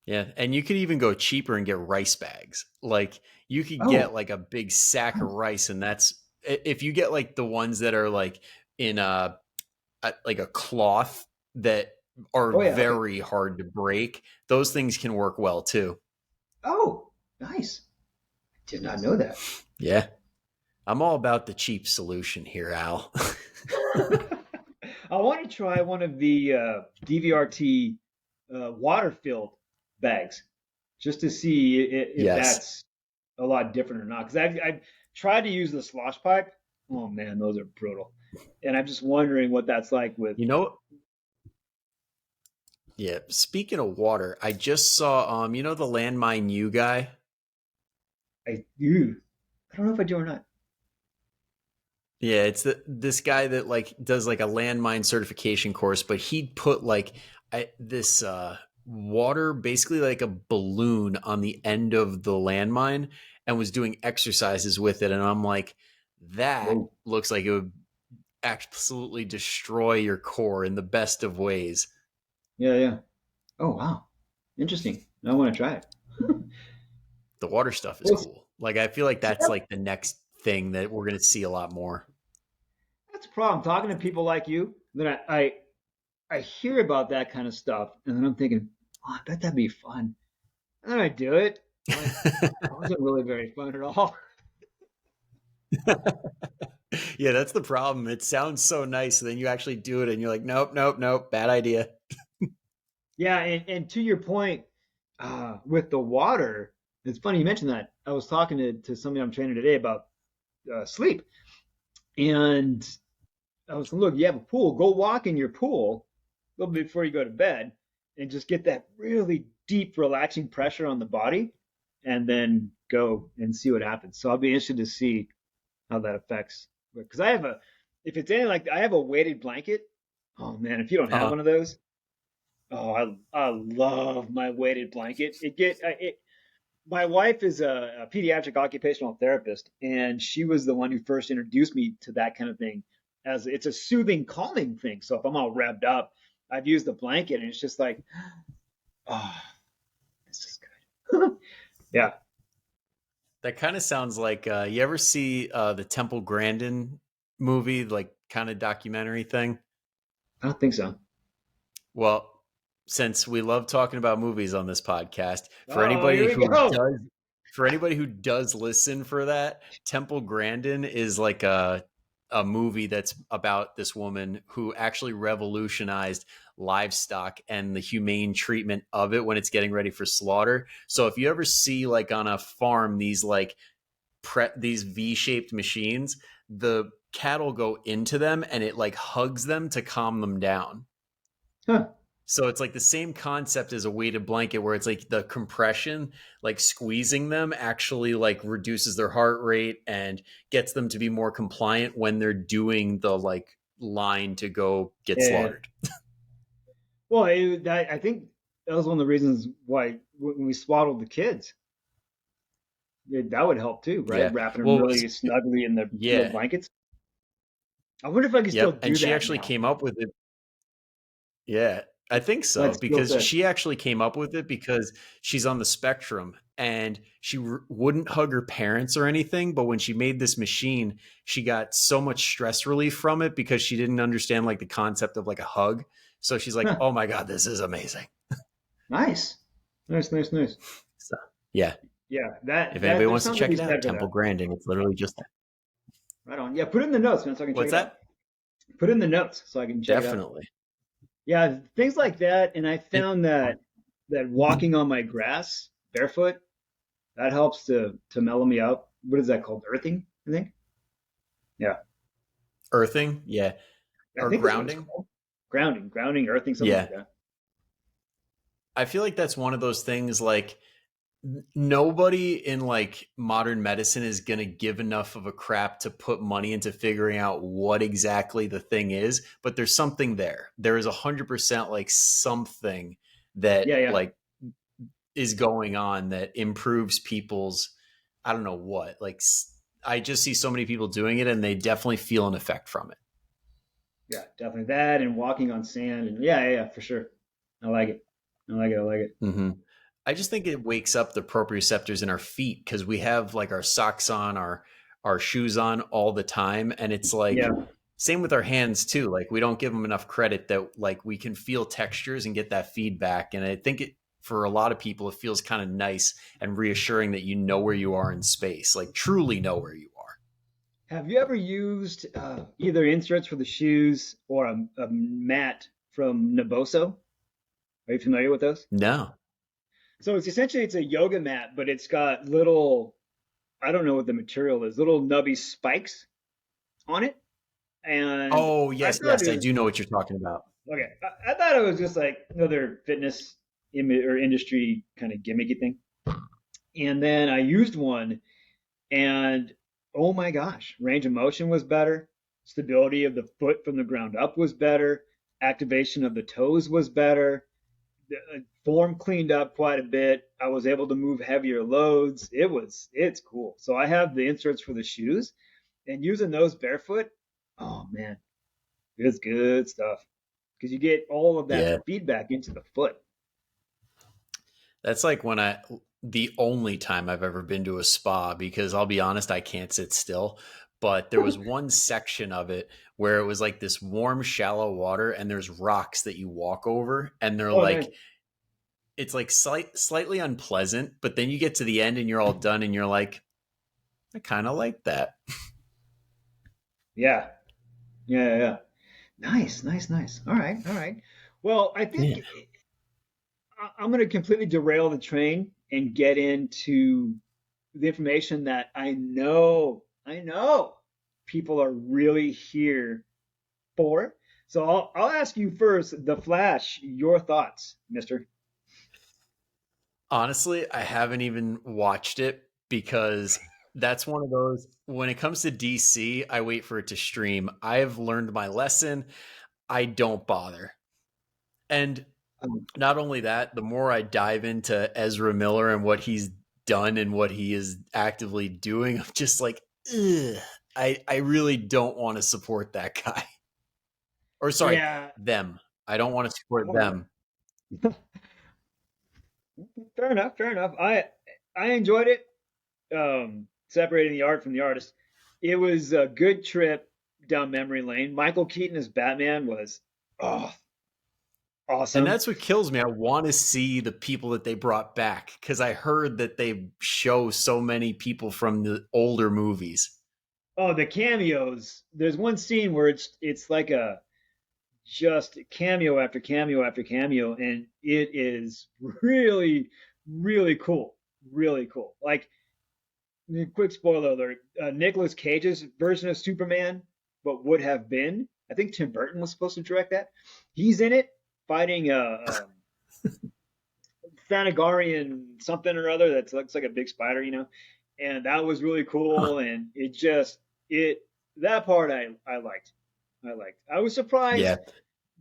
Yeah. And you could even go cheaper and get rice bags. Like you could get Oh, like a big sack of nice. rice, and that's if you get like the ones that are like in like a cloth that are Oh yeah. Okay. very hard to break, those things can work well too. Oh, nice. Did not know that. Yeah. I'm all about the cheap solution here, Al. I want to try one of the DVRT water filled bags just to see if Yes. that's a lot different or not. Because I've tried to use the slosh pipe. Oh man, those are brutal. And I'm just wondering what that's like with. You know, yeah, speaking of water, I just saw the landmine U guy. I don't know if I do or not. Yeah, it's this guy that like does like a landmine certification course, but he'd put like this water, basically like a balloon on the end of the landmine, and was doing exercises with it. And I'm like, that Whoa. looks like it would absolutely destroy your core in the best of ways. Yeah, yeah. Oh wow, interesting. I want to try it. The water stuff is Well, cool. Like I feel like see, that's like the next thing that we're gonna see a lot more. that's the problem. Talking to people like you, that I hear about that kind of stuff, and then I'm thinking, oh, I bet that'd be fun. And then I do it. I'm like, that wasn't really very fun at all. Yeah, that's the problem. It sounds so nice, and then you actually do it, and you're like, nope, nope, nope, bad idea. Yeah, and to your point, with the water, it's funny you mentioned that. I was talking to somebody I'm training today about sleep, and I was look, you have a pool, go walk in your pool a little bit before you go to bed, and just get that really deep, relaxing pressure on the body, and then go and see what happens. So I'll be interested to see how that affects. Because if it's anything like, I have a weighted blanket. Oh man, if you don't have Uh-huh. one of those, oh, I love my weighted blanket. My wife is a pediatric occupational therapist, and she was the one who first introduced me to that kind of thing. As it's a soothing, calming thing. So if I'm all revved up, I've used the blanket, and it's just like, oh, this is good. Yeah, That kind of sounds like you ever see the Temple Grandin movie, like kind of documentary thing? I don't think so. Well, since we love talking about movies on this podcast, Oh, here we go. for anybody who does listen for that, Temple Grandin is like a movie that's about this woman who actually revolutionized livestock and the humane treatment of it when it's getting ready for slaughter. So if you ever see like on a farm these like these V-shaped machines, the cattle go into them and it like hugs them to calm them down. Huh. So it's like the same concept as a weighted blanket where it's like the compression, like squeezing them actually like reduces their heart rate and gets them to be more compliant when they're doing the like line to go get Yeah. slaughtered. Well, I think that was one of the reasons why when we swaddled the kids, that would help too, right? Yeah. Wrapping them Well, it really was, snugly in the little yeah. blankets. I wonder if I could still Yep. And do she that actually now. came up with it. Yeah, I think That so skill because set. she actually came up with it because she's on the spectrum and she wouldn't hug her parents or anything. But when she made this machine, she got so much stress relief from it because she didn't understand like the concept of like a hug. So she's like, Huh. oh my God, this is amazing. Nice. Nice, nice, nice. So, yeah, Yeah, if that anybody there wants to sounds to check be it out, said for Temple that. Grandin, it's literally just Right on. Yeah, put it in the notes, man, so I can check what's it out. that? Put it in the notes so I can check it out. Definitely. Yeah, things like that. And I And found that walking on my grass barefoot, that helps to mellow me out. What is that called? Earthing, I think. Yeah, earthing, yeah, I or think that's what it's grounding, called. Grounding, earthing, something like yeah. that. I feel like that's one of those things like nobody in like modern medicine is going to give enough of a crap to put money into figuring out what exactly the thing is, but there's something there. There is 100% like something that Yeah, yeah. like is going on that improves people's, I don't know what, like I just see so many people doing it and they definitely feel an effect from it. Yeah, definitely that and walking on sand and yeah, for sure. I like it. I like it. Hmm. I just think it wakes up the proprioceptors in our feet because we have like our socks on, our shoes on all the time, and it's like Yeah. same with our hands too. Like we don't give them enough credit that like we can feel textures and get that feedback. And I think it for a lot of people it feels kind of nice and reassuring that you know where you are in space, like truly know where you are. Have you ever used either inserts for the shoes or a mat from Naboso? Are you familiar with those? No. So it's essentially it's a yoga mat, but it's got little I don't know what the material is, little nubby spikes on it. And Oh I yes, thought yes, it I do was know what you're talking about. okay. I thought it was just like another fitness or industry kind of gimmicky thing. And then I used one, and oh my gosh, range of motion was better. Stability of the foot from the ground up was better. Activation of the toes was better. The form cleaned up quite a bit. I was able to move heavier loads. It's cool. So I have the inserts for the shoes, and using those barefoot, oh man, it's good stuff because you get all of that Yeah. feedback into the foot. That's like when the only time I've ever been to a spa because I'll be honest, I can't sit still. But there was one section of it where it was like this warm, shallow water, and there's rocks that you walk over, and they're Oh, nice. like, it's like slightly unpleasant. But then you get to the end and you're all done, and you're like, I kind of like that. Yeah, yeah. Nice, nice, nice. All right, all right. Well, I Yeah. think I'm going to completely derail the train and get into the information that I know people are really here for. So I'll ask you first, The Flash, your thoughts, mister. Honestly, I haven't even watched it because that's one of those when it comes to DC, I wait for it to stream. I've learned my lesson. I don't bother. And Um, not only that, the more I dive into Ezra Miller and what he's done and what he is actively doing, I'm just like, ugh, I really don't want to support that guy. Or sorry, yeah, them. I don't want to support well, them. fair enough, fair enough. I enjoyed it. Separating the art from the artist. It was a good trip down memory lane. Michael Keaton as Batman was oh And awesome. that's what kills me. I want to see the people that they brought back because I heard that they show so many people from the older movies. Oh, the cameos. There's one scene where it's like a just cameo after cameo after cameo, and it is really, really cool. Really cool. Like, quick spoiler alert: Nicolas Cage's version of Superman, what would have been. I think Tim Burton was supposed to direct that. He's in it, fighting a Thanagarian something or other that looks like a big spider, and that was really Huh. cool. And it that part I liked. I was surprised Yeah.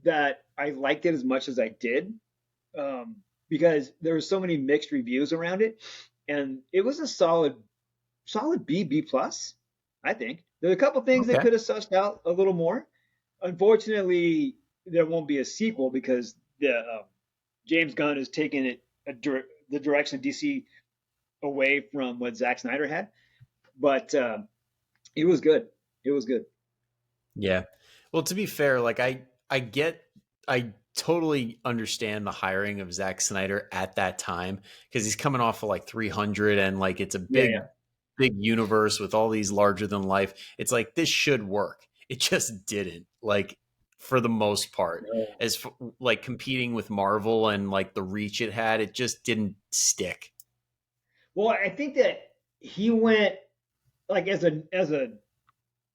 that I liked it as much as I did, um, because there were so many mixed reviews around it, and it was a solid B plus. I think there's a couple things they Okay. could have sussed out a little more. Unfortunately, there won't be a sequel because the James Gunn has taken the direction of DC away from what Zack Snyder had. But it was good. It was good. Yeah. Well, to be fair, like I totally understand the hiring of Zack Snyder at that time because he's coming off of like 300 and like it's a Yeah, yeah. big universe with all these larger than life. It's like this should work. It just didn't. Like for the most part, No. like competing with Marvel and like the reach it had, it just didn't stick. Well, I think that he went like as a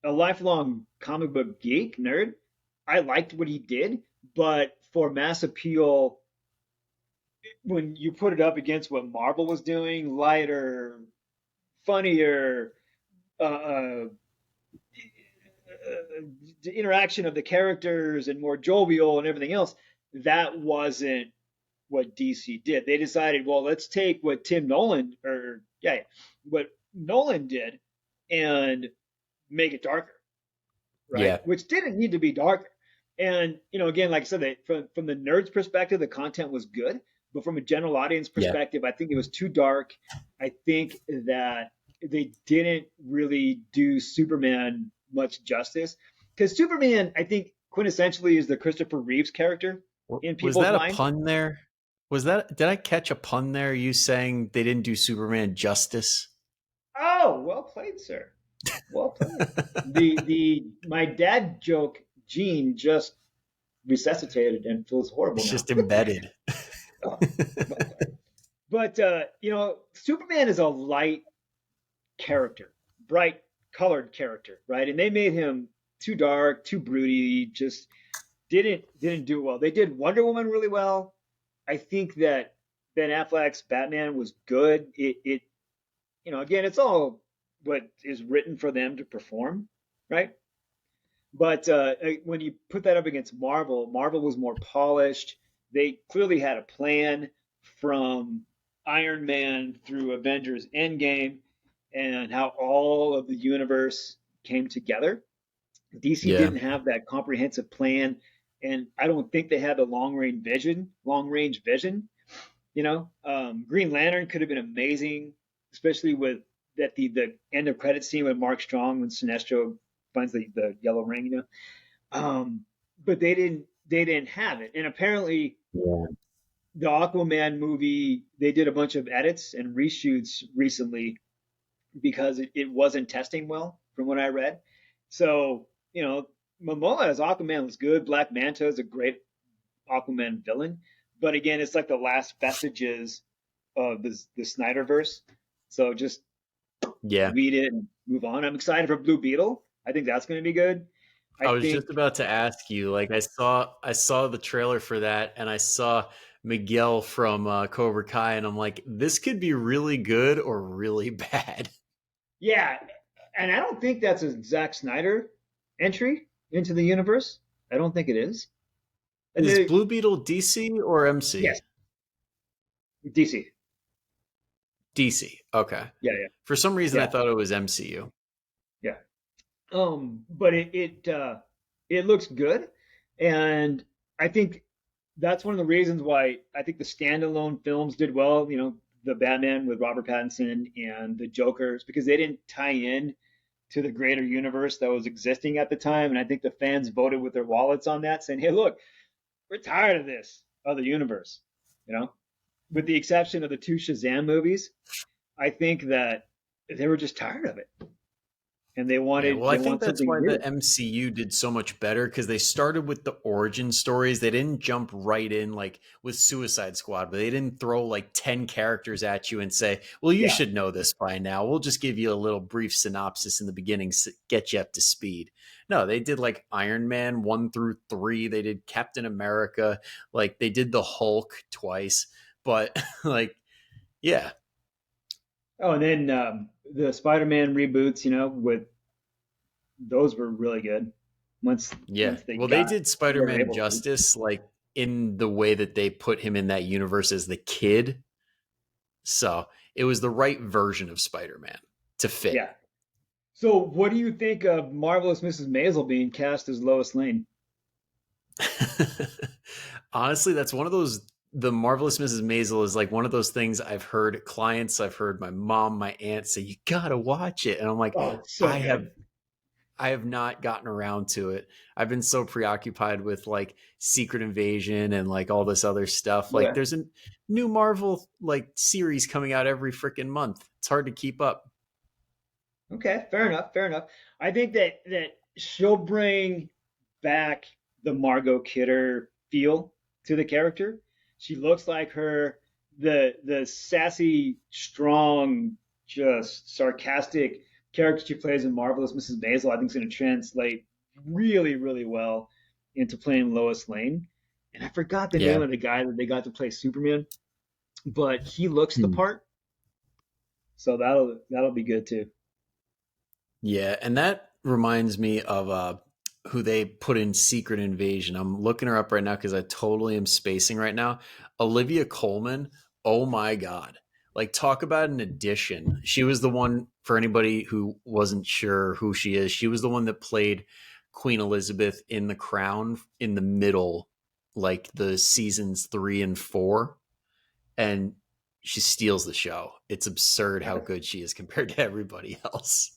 lifelong comic book geek nerd. I liked what he did, but for mass appeal, when you put it up against what Marvel was doing, lighter, funnier, uh, the interaction of the characters and more jovial and everything else, that wasn't what DC did. They decided, well, let's take what Tim Nolan or yeah, what Nolan did and make it darker, right? Yeah. Which didn't need to be darker. And again, like I said, from the nerds' perspective, the content was good, but from a general audience Yeah. perspective, I think it was too dark. I think that they didn't really do Superman much justice because Superman, I think, quintessentially is the Christopher Reeves character in Was people's that a mind. pun there? Was that did I catch a pun there? You saying they didn't do Superman justice? Oh, well played, sir. Well played. The my dad joke gene just resuscitated and feels horrible It's now. just embedded. Oh, well played. But Superman is a light character, bright colored character, right? And they made him too dark, too broody, just didn't do it well. They did Wonder Woman really well. I think that Ben Affleck's Batman was good. Again, it's all what is written for them to perform, right? But when you put that up against Marvel, Marvel was more polished. They clearly had a plan from Iron Man through Avengers Endgame and how all of the universe came together. DC Yeah. didn't have that comprehensive plan, and I don't think they had the long range vision. Green Lantern could have been amazing, especially with the end of credit scene with Mark Strong when Sinestro finds the yellow ring. Um, but they didn't have it, and apparently Yeah. the Aquaman movie they did a bunch of edits and reshoots recently because it wasn't testing well, from what I read. So Momoa as Aquaman was good. Black Manta is a great Aquaman villain, but again, it's like the last vestiges of the Snyderverse. So just Yeah. read it and move on. I'm excited for Blue Beetle. I think that's going to be good. I I was just think, about to ask you. Like I saw the trailer for that, and I saw Miguel from Cobra Kai, and I'm like, this could be really good or really bad. yeah, and I don't think that's a Zack Snyder entry into the universe. I don't think it is. And Is then, Blue Beetle DC or MC? yes, DC. DC. Okay. Yeah, yeah, For some reason, I yeah, thought it was MCU. yeah. But it looks good, and I think that's one of the reasons why I think the standalone films did well. The Batman with Robert Pattinson and the Jokers because they didn't tie in to the greater universe that was existing at the time, and I think the fans voted with their wallets on that, saying, "Hey, look, we're tired of this other universe." With the exception of the two Shazam movies, I think that they were just tired of it. and they Yeah, wanted well, I they think want that's something why the new. MCU did so much better because they started with the origin stories. They didn't jump right in like with Suicide Squad, but they didn't throw like 10 characters at you and say, well, you Yeah. should know this by now. We'll just give you a little brief synopsis in the beginning, get you up to speed. No, they did like Iron Man 1 through 3. They did Captain America. Like they did the Hulk twice. But like, yeah, Oh, and then the Spider-Man reboots, with those were really good. Once yeah. once they Well, they got did they were Spider-Man able to. justice like in the way that they put him in that universe as the kid. So it was the right version of Spider-Man to fit. Yeah. So, what do you think of Marvelous Mrs. Maisel being cast as Lois Lane? Honestly, that's one of those. The Marvelous Mrs. Maisel is like one of those things I've heard clients, I've heard my mom, my aunt say, you gotta watch it. And I'm like, Oh, it's so I good. have I have not gotten around to it. I've been so preoccupied with like Secret Invasion and like all this other stuff. Like Yeah. there's a new Marvel like series coming out every freaking month. It's hard to keep up. Okay, fair enough, fair enough. I think that she'll bring back the Margot Kidder feel to the character. She looks like her, the sassy, strong, just sarcastic character she plays in Marvelous Mrs. Maisel. I think is going to translate really, really well into playing Lois Lane. And I forgot the name Yeah. of the guy that they got to play Superman, but he looks the Hmm. part, so that'll be good too. Yeah, and that reminds me of who they put in Secret Invasion. I'm looking her up right now because I totally am spacing right now. Olivia Colman. Oh my god! Like talk about an addition. She was the one for anybody who wasn't sure who she is. She was the one that played Queen Elizabeth in The Crown in the middle, like the seasons 3 and 4, and she steals the show. It's absurd how good she is compared to everybody else.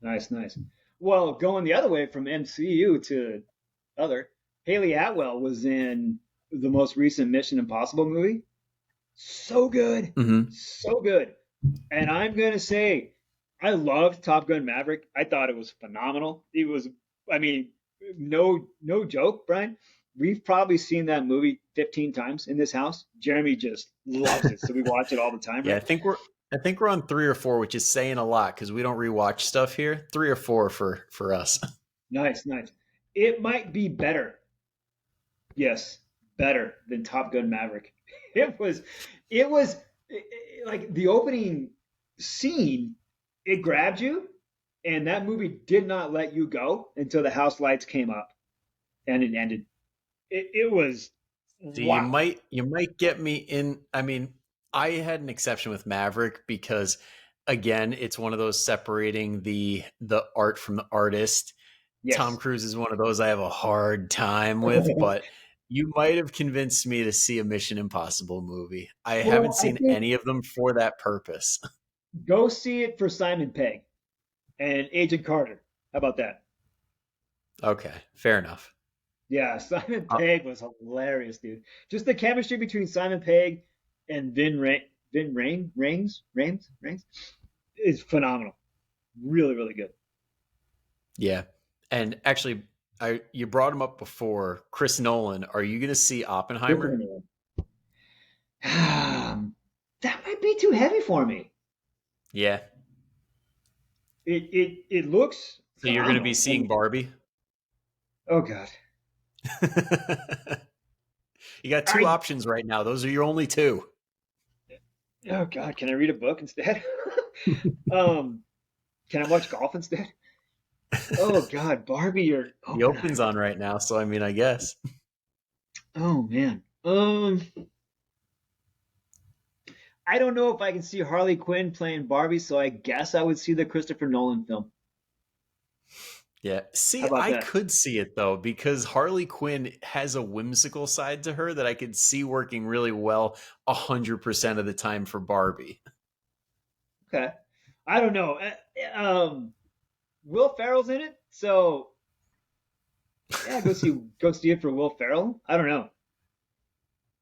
Nice, nice. Well, going the other way from MCU to other, Haley Atwell was in the most recent Mission Impossible movie. So good, Hmm. so good. And I'm gonna say, I loved Top Gun Maverick. I thought it was phenomenal. It was, I mean, no joke, Brian. We've probably seen that movie 15 times in this house. Jeremy just loves it, so we watch it all the time, Yeah, right? I think we're on 3 or 4, which is saying a lot because we don't rewatch stuff here. 3 or 4 for us. Nice, nice. It might be better. Yes, better than Top Gun Maverick. It was like the opening scene, it grabbed you, and that movie did not let you go until the house lights came up and it ended. It was So you wow. might you might get me in. I mean, I had an exception with Maverick because again, it's one of those separating the art from the artist. Tom Yes. Cruise is one of those I have a hard time with, but you might have convinced me to see a Mission Impossible movie. I haven't Well, I seen think any of them for that purpose. go see it for Simon Pegg and Agent Carter. How about that? Okay, fair enough. Yeah, Simon Uh, Pegg was hilarious, dude. Just the chemistry between Simon Pegg and Vin Raines is phenomenal. Really, really good. yeah, and actually, I you brought him up before. Chris Nolan. Are you going to see Oppenheimer? That might be too heavy for me. Yeah. It looks So you're going to be phenomenal. seeing Barbie? Oh God. You got two I options right now. Those are your only two. oh God, can I read a book instead? um, can I watch golf instead? Oh God, Barbie or The Open's Oppenheimer. on right now, so I mean, I guess. Oh man. I don't know if I can see Harley Quinn playing Barbie, so I guess I would see the Christopher Nolan film. Yeah. How See, about I that? could see it though because Harley Quinn has a whimsical side to her that I could see working really well 100% of the time for Barbie. Okay. I don't know. Will Ferrell's in it, so yeah, go see it for Will Ferrell. I don't know.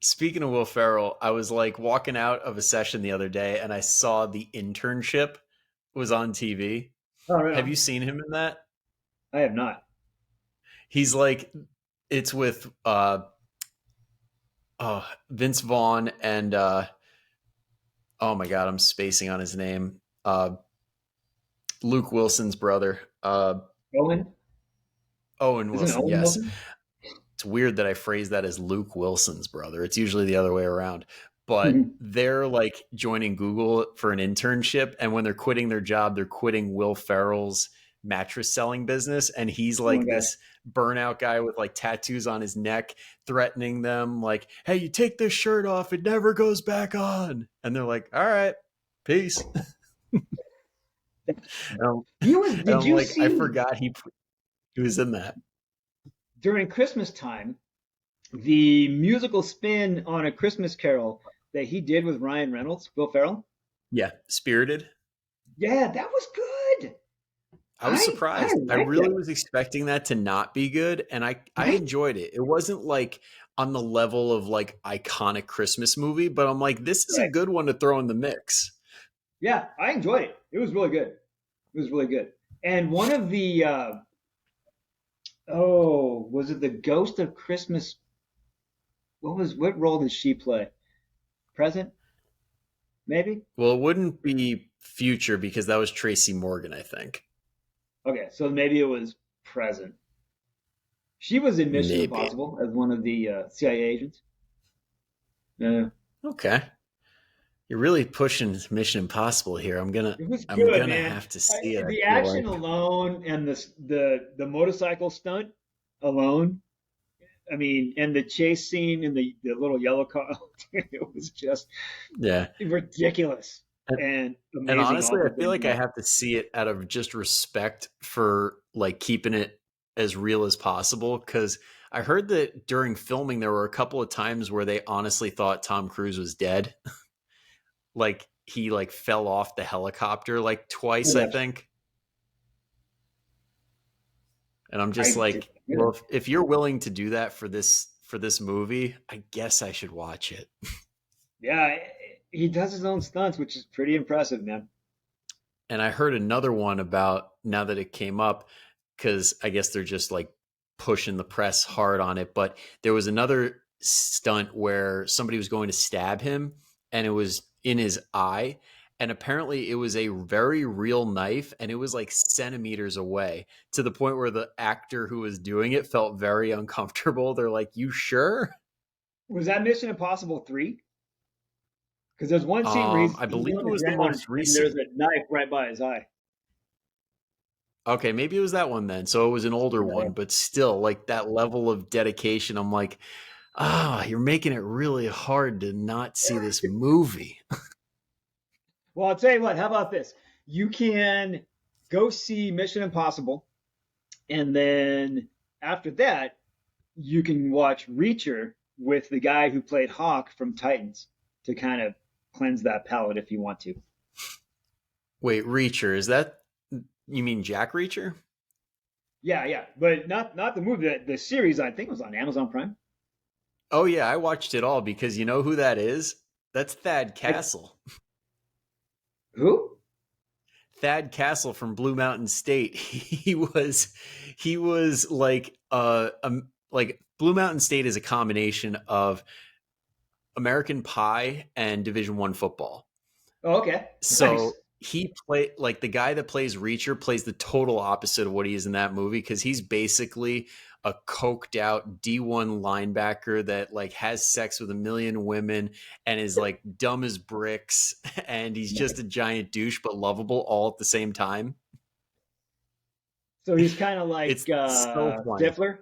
Speaking of Will Ferrell, I was like walking out of a session the other day and I saw The Internship was on TV. Oh, right Have on. you seen him in that? I have not. He's like, it's with Vince Vaughn and oh my god, I'm spacing on his name. Luke Wilson's brother. Owen? Owen Isn't it Wilson, Owen yes. Wilson? It's weird that I phrase that as Luke Wilson's brother. It's usually the other way around. But Oh they're like joining Google for an internship. And when they're quitting their job, they're quitting Will Ferrell's mattress selling business. And he's my like gosh. this burnout guy with like tattoos on his neck, threatening them, like, hey, you take this shirt off, it never goes back on. And they're like, all right, peace. And Did I'm you like, I see forgot he was in that. during Christmas time the musical spin on A Christmas Carol that he did with Ryan Reynolds, Will Ferrell? Yeah, Spirited. Yeah, that was good. I was I surprised. I liked really it. was expecting that to not be good, and I Right? enjoyed it. It wasn't like on the level of like iconic Christmas movie, but I'm like, this is a Right. good one to throw in the mix. Yeah, I enjoyed it. It was really good. It was really good. And one of the oh, was it the Ghost of Christmas? What role did she play? Present, maybe? Well, it wouldn't be Future because that was Tracy Morgan, I think. Okay, so maybe it was present. She was in Mission Maybe. Impossible as one of the CIA agents. Yeah. Okay. You're really pushing Mission Impossible here. It was I'm good, gonna man. have to see it, I The feel action like. alone and the motorcycle stunt alone. I mean, and the chase scene in the little yellow car. It was just Yeah. ridiculous And, and and amazing honestly, all at I the feel same like I time. have to see it out of just respect for like keeping it as real as possible because I heard that during filming there were a couple of times where they honestly thought Tom Cruise was dead. Like he like fell off the helicopter like Oh twice, I gosh, think. And I'm I just did. like, Yeah, well, if you're willing to do that for this movie, I guess I should watch it. yeah. He does his own stunts, which is pretty impressive, man. And I heard another one about now that it came up because I guess they're just like pushing the press hard on it. But there was another stunt where somebody was going to stab him and it was in his eye. And apparently it was a very real knife and it was like centimeters away to the point where the actor who was doing it felt very uncomfortable. They're like, you sure? Was that Mission Impossible 3? Because there's one scene where I he's believe on it the was the ground most and there's recent. a knife right by his eye. Okay, maybe it was that one then. So it was an older Yeah, yeah. one, but still, like that level of dedication. I'm like, ah, you're making it really hard to not see this movie. Well, I'll tell you what. How about this? You can go see Mission Impossible, and then after that, you can watch Reacher with the guy who played Hawk from Titans to kind of cleanse that palate if you want to. Wait, Reacher, is that you mean Jack Reacher? Yeah, yeah, but not the movie. The series I think was on Amazon Prime. Oh yeah, I watched it all because you know who that is? That's Thad I, Castle. who? Thad Castle from Blue Mountain State. He was like Blue Mountain State is a combination of American Pie and Division 1 football. Oh, okay, nice. So he play like the guy that plays Reacher plays the total opposite of what he is in that movie because he's basically a coked out D1 linebacker that like has sex with a million women and is like dumb as bricks and he's just a giant douche but lovable all at the same time. So he's kind of like It's so funny. Stifler.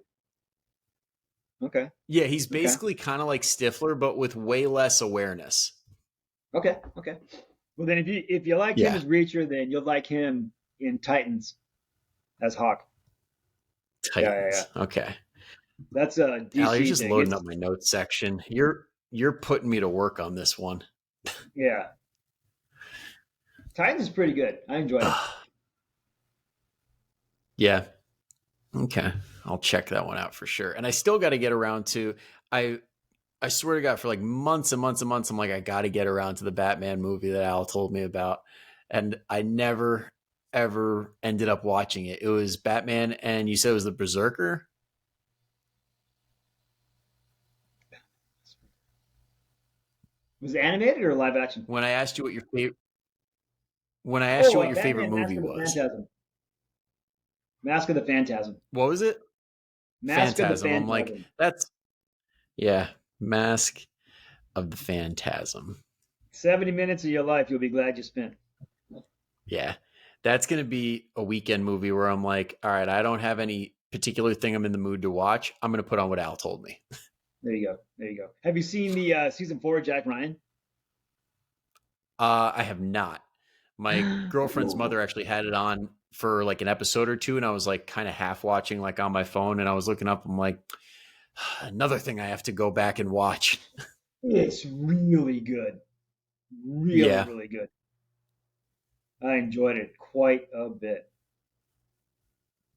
Okay, Yeah, he's okay, basically kind of like Stifler but with way less awareness. okay. Well, then if you like him Yeah, as Reacher, then you'll like him in Titans as Hawk. Yeah, yeah, yeah. Titans. Okay. That's a Al, you're DC just thing. loading up It's my notes section. You're putting me to work on this one. yeah. Titans is pretty good. I enjoyed it. Yeah. Okay. I'll check that one out for sure. And I still got to get around to I I swear to God, for like months and months and months, I'm like, I got to get around to the Batman movie that Al told me about, and I never. ever ended up watching it. It was Batman, and you said it was the Berserker. Was it animated or live action? When I asked you what your favorite when I asked you Oh, what your favorite Batman, Mask movie of the was, Phantasm. Mask of the Phantasm. what was it? Mask of the Phantasm. I'm like, Phantasm. that's yeah, Mask of the Phantasm. 70 minutes of your life you'll be glad you spent. Yeah. That's going to be a weekend movie where I'm like, all right, I don't have any particular thing I'm in the mood to watch. I'm going to put on what Al told me. There you go. There you go. Have you seen the season 4 of Jack Ryan? I have not. My girlfriend's Oh, mother actually had it on for like an episode or two, and I was like kind of half watching, like on my phone, and I was looking up. I'm like, another thing I have to go back and watch. it's really good. Really, Yeah. really good. I enjoyed it quite a bit.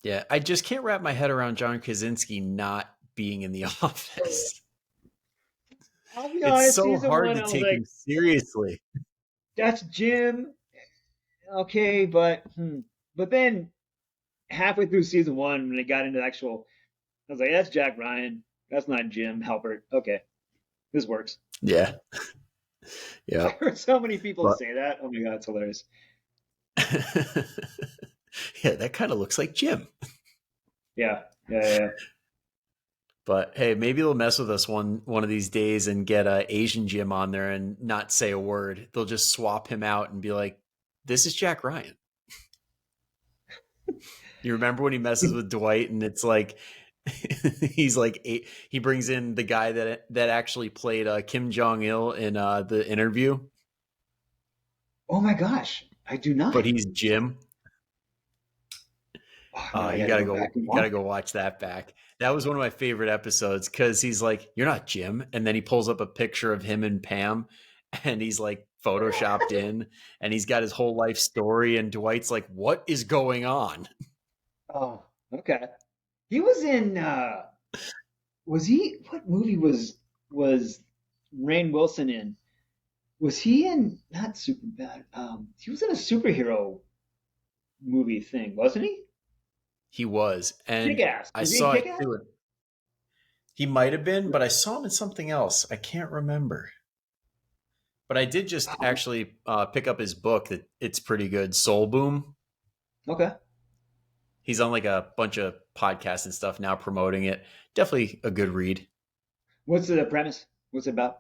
Yeah. I just can't wrap my head around John Krasinski not being in the office. I'll be It's honest, so season hard one, to I was take like, him seriously. that's Jim. Okay, but then halfway through season one, when it got into actual, I was like, that's Jack Ryan. That's not Jim Halpert. Okay, this works. Yeah. I Yeah. heard so many people But say that. Oh my god, it's hilarious. yeah, that kind of looks like Jim. Yeah, yeah. But hey, maybe they'll mess with us one of these days and get Asian Jim on there and not say a word. They'll just swap him out and be like, "This is Jack Ryan." You remember when he messes with Dwight and it's like he's like he brings in the guy that actually played Kim Jong Il in the Interview, Oh my gosh, I do but not. he's Jim. Oh, now I You got to gotta go go. back and You gotta watch. go watch that back. That was one of my favorite episodes because he's like, "You're not Jim," and then he pulls up a picture of him and Pam, and he's like photoshopped in, and he's got his whole life story. And Dwight's like, "What is going on?" Oh, okay. He was in. Was he? What movie was Rainn Wilson in? Was he in? Not super bad. He was in a superhero movie thing, wasn't he? He was, Kick and Ass. I Was he in saw it Kick Ass? too. He might have been, but I saw him in something else. I can't remember. But I did just Oh, actually pick up his book. That it's pretty good. Soul Boom. okay. He's on like a bunch of podcasts and stuff now promoting it. Definitely a good read. What's the premise? What's it about?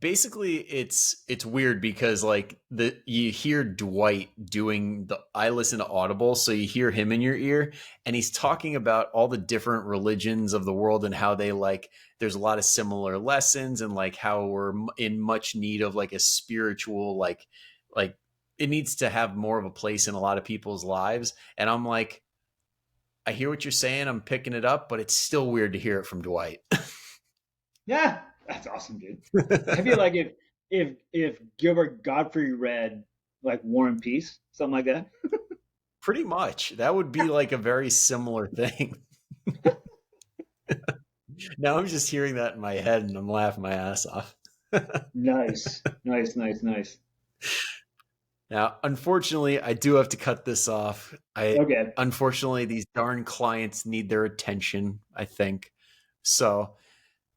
Basically it's weird because like the you hear Dwight doing the I listen to Audible, so you hear him in your ear and he's talking about all the different religions of the world and how they like there's a lot of similar lessons and like how we're in much need of like a spiritual like it needs to have more of a place in a lot of people's lives. And I'm like, I hear what you're saying, I'm picking it up, but it's still weird to hear it from Dwight. Yeah, that's awesome, dude. I feel like if Gilbert Godfrey read like War and Peace, something like that. Pretty much. That would be like a very similar thing. Now I'm just hearing that in my head and I'm laughing my ass off. Nice, nice, nice, nice. Now, unfortunately, I do have to cut this off. I Okay. unfortunately these darn clients need their attention, I think. So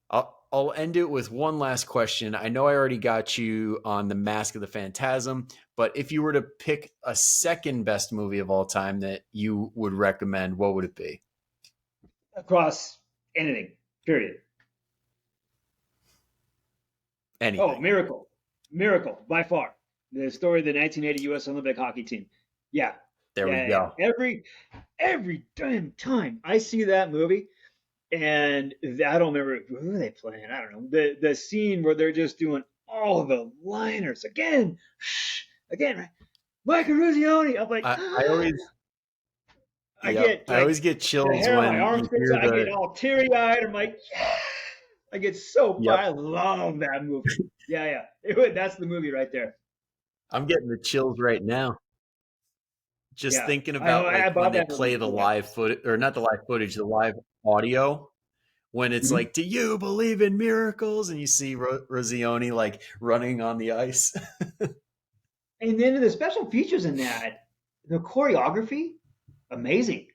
I'll end it with one last question. I know I already got you on the Mask of the Phantasm, but if you were to pick a second best movie of all time that you would recommend, what would it be? Across anything, period. Oh, Anything. Miracle. Miracle, by far. The story of the 1980 U.S. Olympic hockey team. Yeah. There we Yeah. go. Every damn time I see that movie, and I don't remember who are they playing. I don't know. The scene where they're just doing all the liners again, again, right? Mike Ruzioni. I'm like, I always I Yep. get I like always get the chills hair on my when arms you sticks hear out. I get the all teary eyed. I'm like, yeah. I get so yep. I love that movie. Yeah. That's the movie right there. I'm getting the chills right now. Just Yeah, thinking I know. about I like when bought they that movie. play the Yeah. live footage or not the live footage, the live audio when it's Mhm. like, "Do you believe in miracles?" and you see Rosioni like running on the ice. And then the special features in that, the choreography, amazing.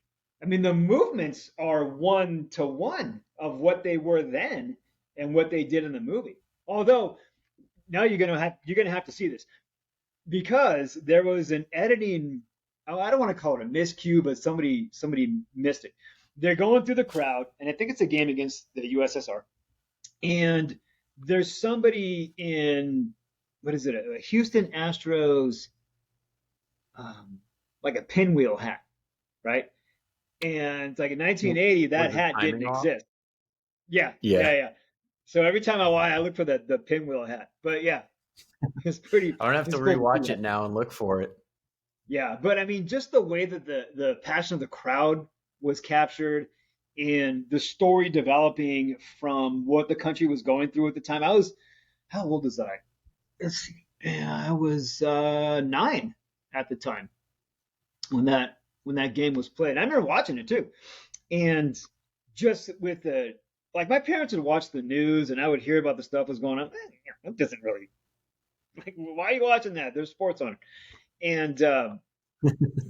I mean, the movements are 1 to 1 of what they were then and what they did in the movie. Although now you're gonna have to see this because there was an editing. Oh, I don't want to call it a miscue, but somebody missed it. They're going through the crowd, and I think it's a game against the USSR, and there's somebody in what is it? A Houston Astros, um, like a pinwheel hat, right? And like in 1980, that Was the hat didn't timing off? exist. Yeah, Yeah. yeah, yeah. So every time I watch, I look for the pinwheel hat. But yeah, it's pretty. I don't have to It's cool to see rewatch that. it now and look for it. Yeah, but I mean, just the way that the passion of the crowd was captured, and the story developing from what the country was going through at the time. I was how old was I? Let's see. Yeah, I was 9 at the time when that game was played. I remember watching it too, and just with the like my parents would watch the news, and I would hear about the stuff that was going on. It doesn't really like why are you watching that? There's sports on it, and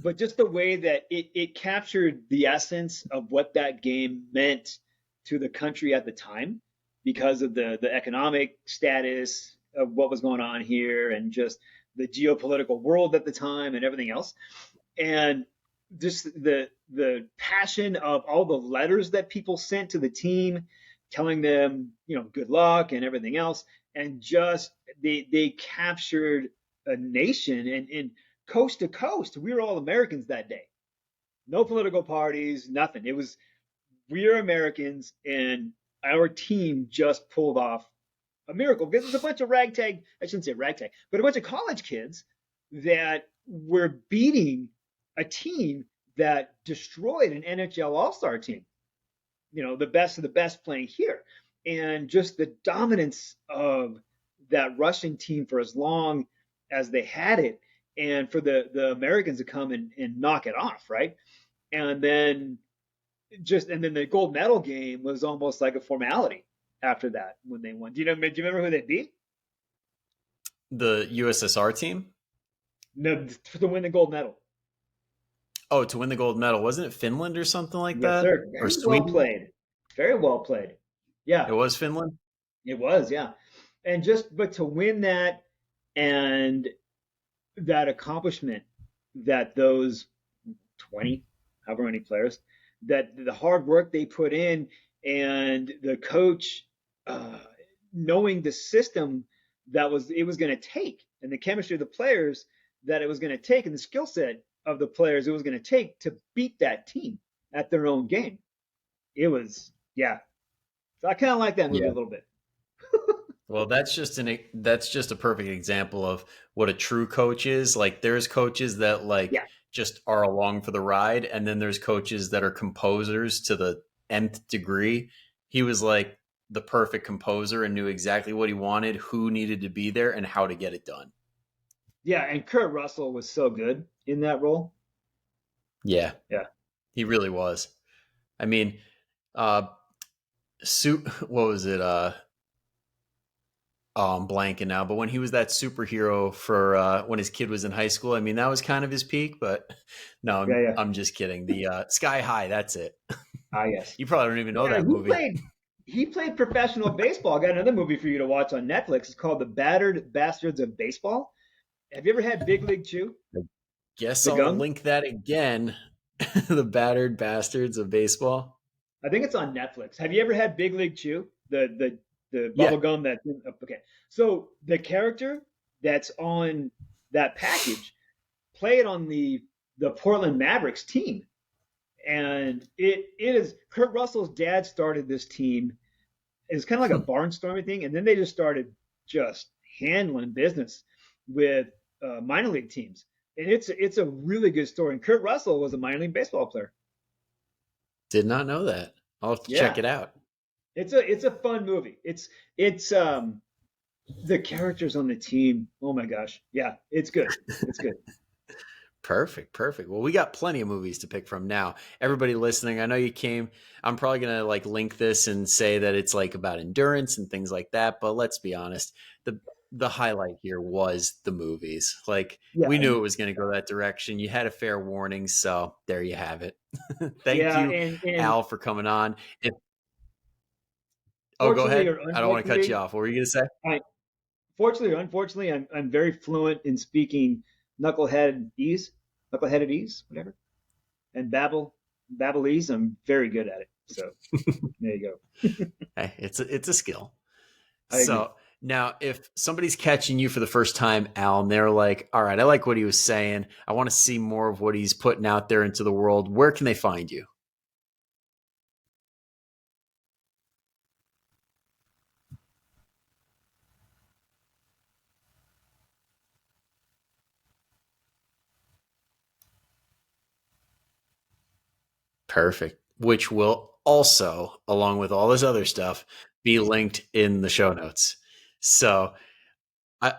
but just the way that it captured the essence of what that game meant to the country at the time because of the economic status of what was going on here and just the geopolitical world at the time and everything else and just the passion of all the letters that people sent to the team telling them good luck and everything else and just they captured a nation and coast to coast we were all Americans that day, no political parties, nothing. It was we are Americans and our team just pulled off a miracle because it's a bunch of ragtag, I shouldn't say ragtag, but a bunch of college kids that were beating a team that destroyed an NHL All-Star team. The best of the best playing here. And just the dominance of that Russian team for as long as they had it and for the Americans to come and knock it off, right? And then the gold medal game was almost like a formality after that when they won. Do you remember who they beat? The USSR team? No, to win the gold medal. Oh, to win the gold medal. Wasn't it Finland or something like Yes, that? sir. Or Very well Sweden? played. Very well played. It Yeah, was Finland? it was. Yeah, and but to win that and that accomplishment that those 20, however many players, that the hard work they put in and the coach uh, knowing the system that it was going to take and the chemistry of the players that it was going to take and the skill set of the players it was going to take to beat that team at their own game. It was, yeah. So I kind of like that movie Yeah. a little bit. Well, that's just a perfect example of what a true coach is. Like there's coaches that like Yeah. just are along for the ride, and then there's coaches that are composers to the nth degree. He was like the perfect composer and knew exactly what he wanted, who needed to be there, and how to get it done. Yeah. And Kurt Russell was so good in that role. Yeah, Yeah. he really was. I mean, uh, what was it? Oh, I'm blanking now. But when he was that superhero for when his kid was in high school, I mean, that was kind of his peak. But no, Yeah. Yeah. I'm just kidding. The Sky High, that's it. Ah, yes. You probably don't even know Yeah. that movie. He played professional baseball. I got another movie for you to watch on Netflix. It's called The Battered Bastards of Baseball. Have you ever had Big League Chew? Guess The I'll gum? link that again. The battered bastards of baseball. I think it's on Netflix. Have you ever had Big League Chew? The Yeah. bubble gum that okay. So the character that's on that package played on the Portland Mavericks team. And it is Kurt Russell's dad started this team. It's kind of like a barnstorming thing, and then they just started just handling business with minor league teams. And it's a really good story. And Kurt Russell was a minor league baseball player. Did not know that. I'll have to check Yeah, it out. it's a fun movie. It's the characters on the team. Oh my gosh, yeah, it's good. It's good. Perfect, perfect. Well, we got plenty of movies to pick from now. Everybody listening, I know you came. I'm probably gonna like link this and say that it's like about endurance and things like that. But let's be honest, the the highlight here was the movies. Like Yeah, we knew it was going to go that direction. You had a fair warning, so there you have it. Thank yeah, you, and Al, for coming on. Oh, go fortunately ahead. or I don't want to cut you unfortunately, off. What were you going to say? I fortunately or unfortunately, I'm very fluent in speaking knuckleheaded ease, whatever, and babblese. I'm very good at it. So there you go. Hey, it's a skill. I agree. So now, if somebody's catching you for the first time, Al, and they're like, "All right, I like what he was saying. I want to see more of what he's putting out there into the world." Where can they find you? Perfect. Which will also, along with all this other stuff, be linked in the show notes. So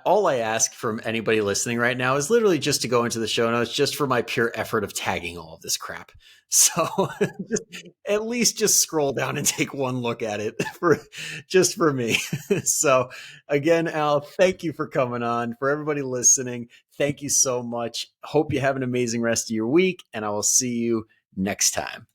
all I ask from anybody listening right now is literally just to go into the show notes just for my pure effort of tagging all of this crap. So just, at least just scroll down and take one look at it for just for me. So again, Al, thank you for coming on. For everybody listening, thank you so much. Hope you have an amazing rest of your week, and I will see you next time.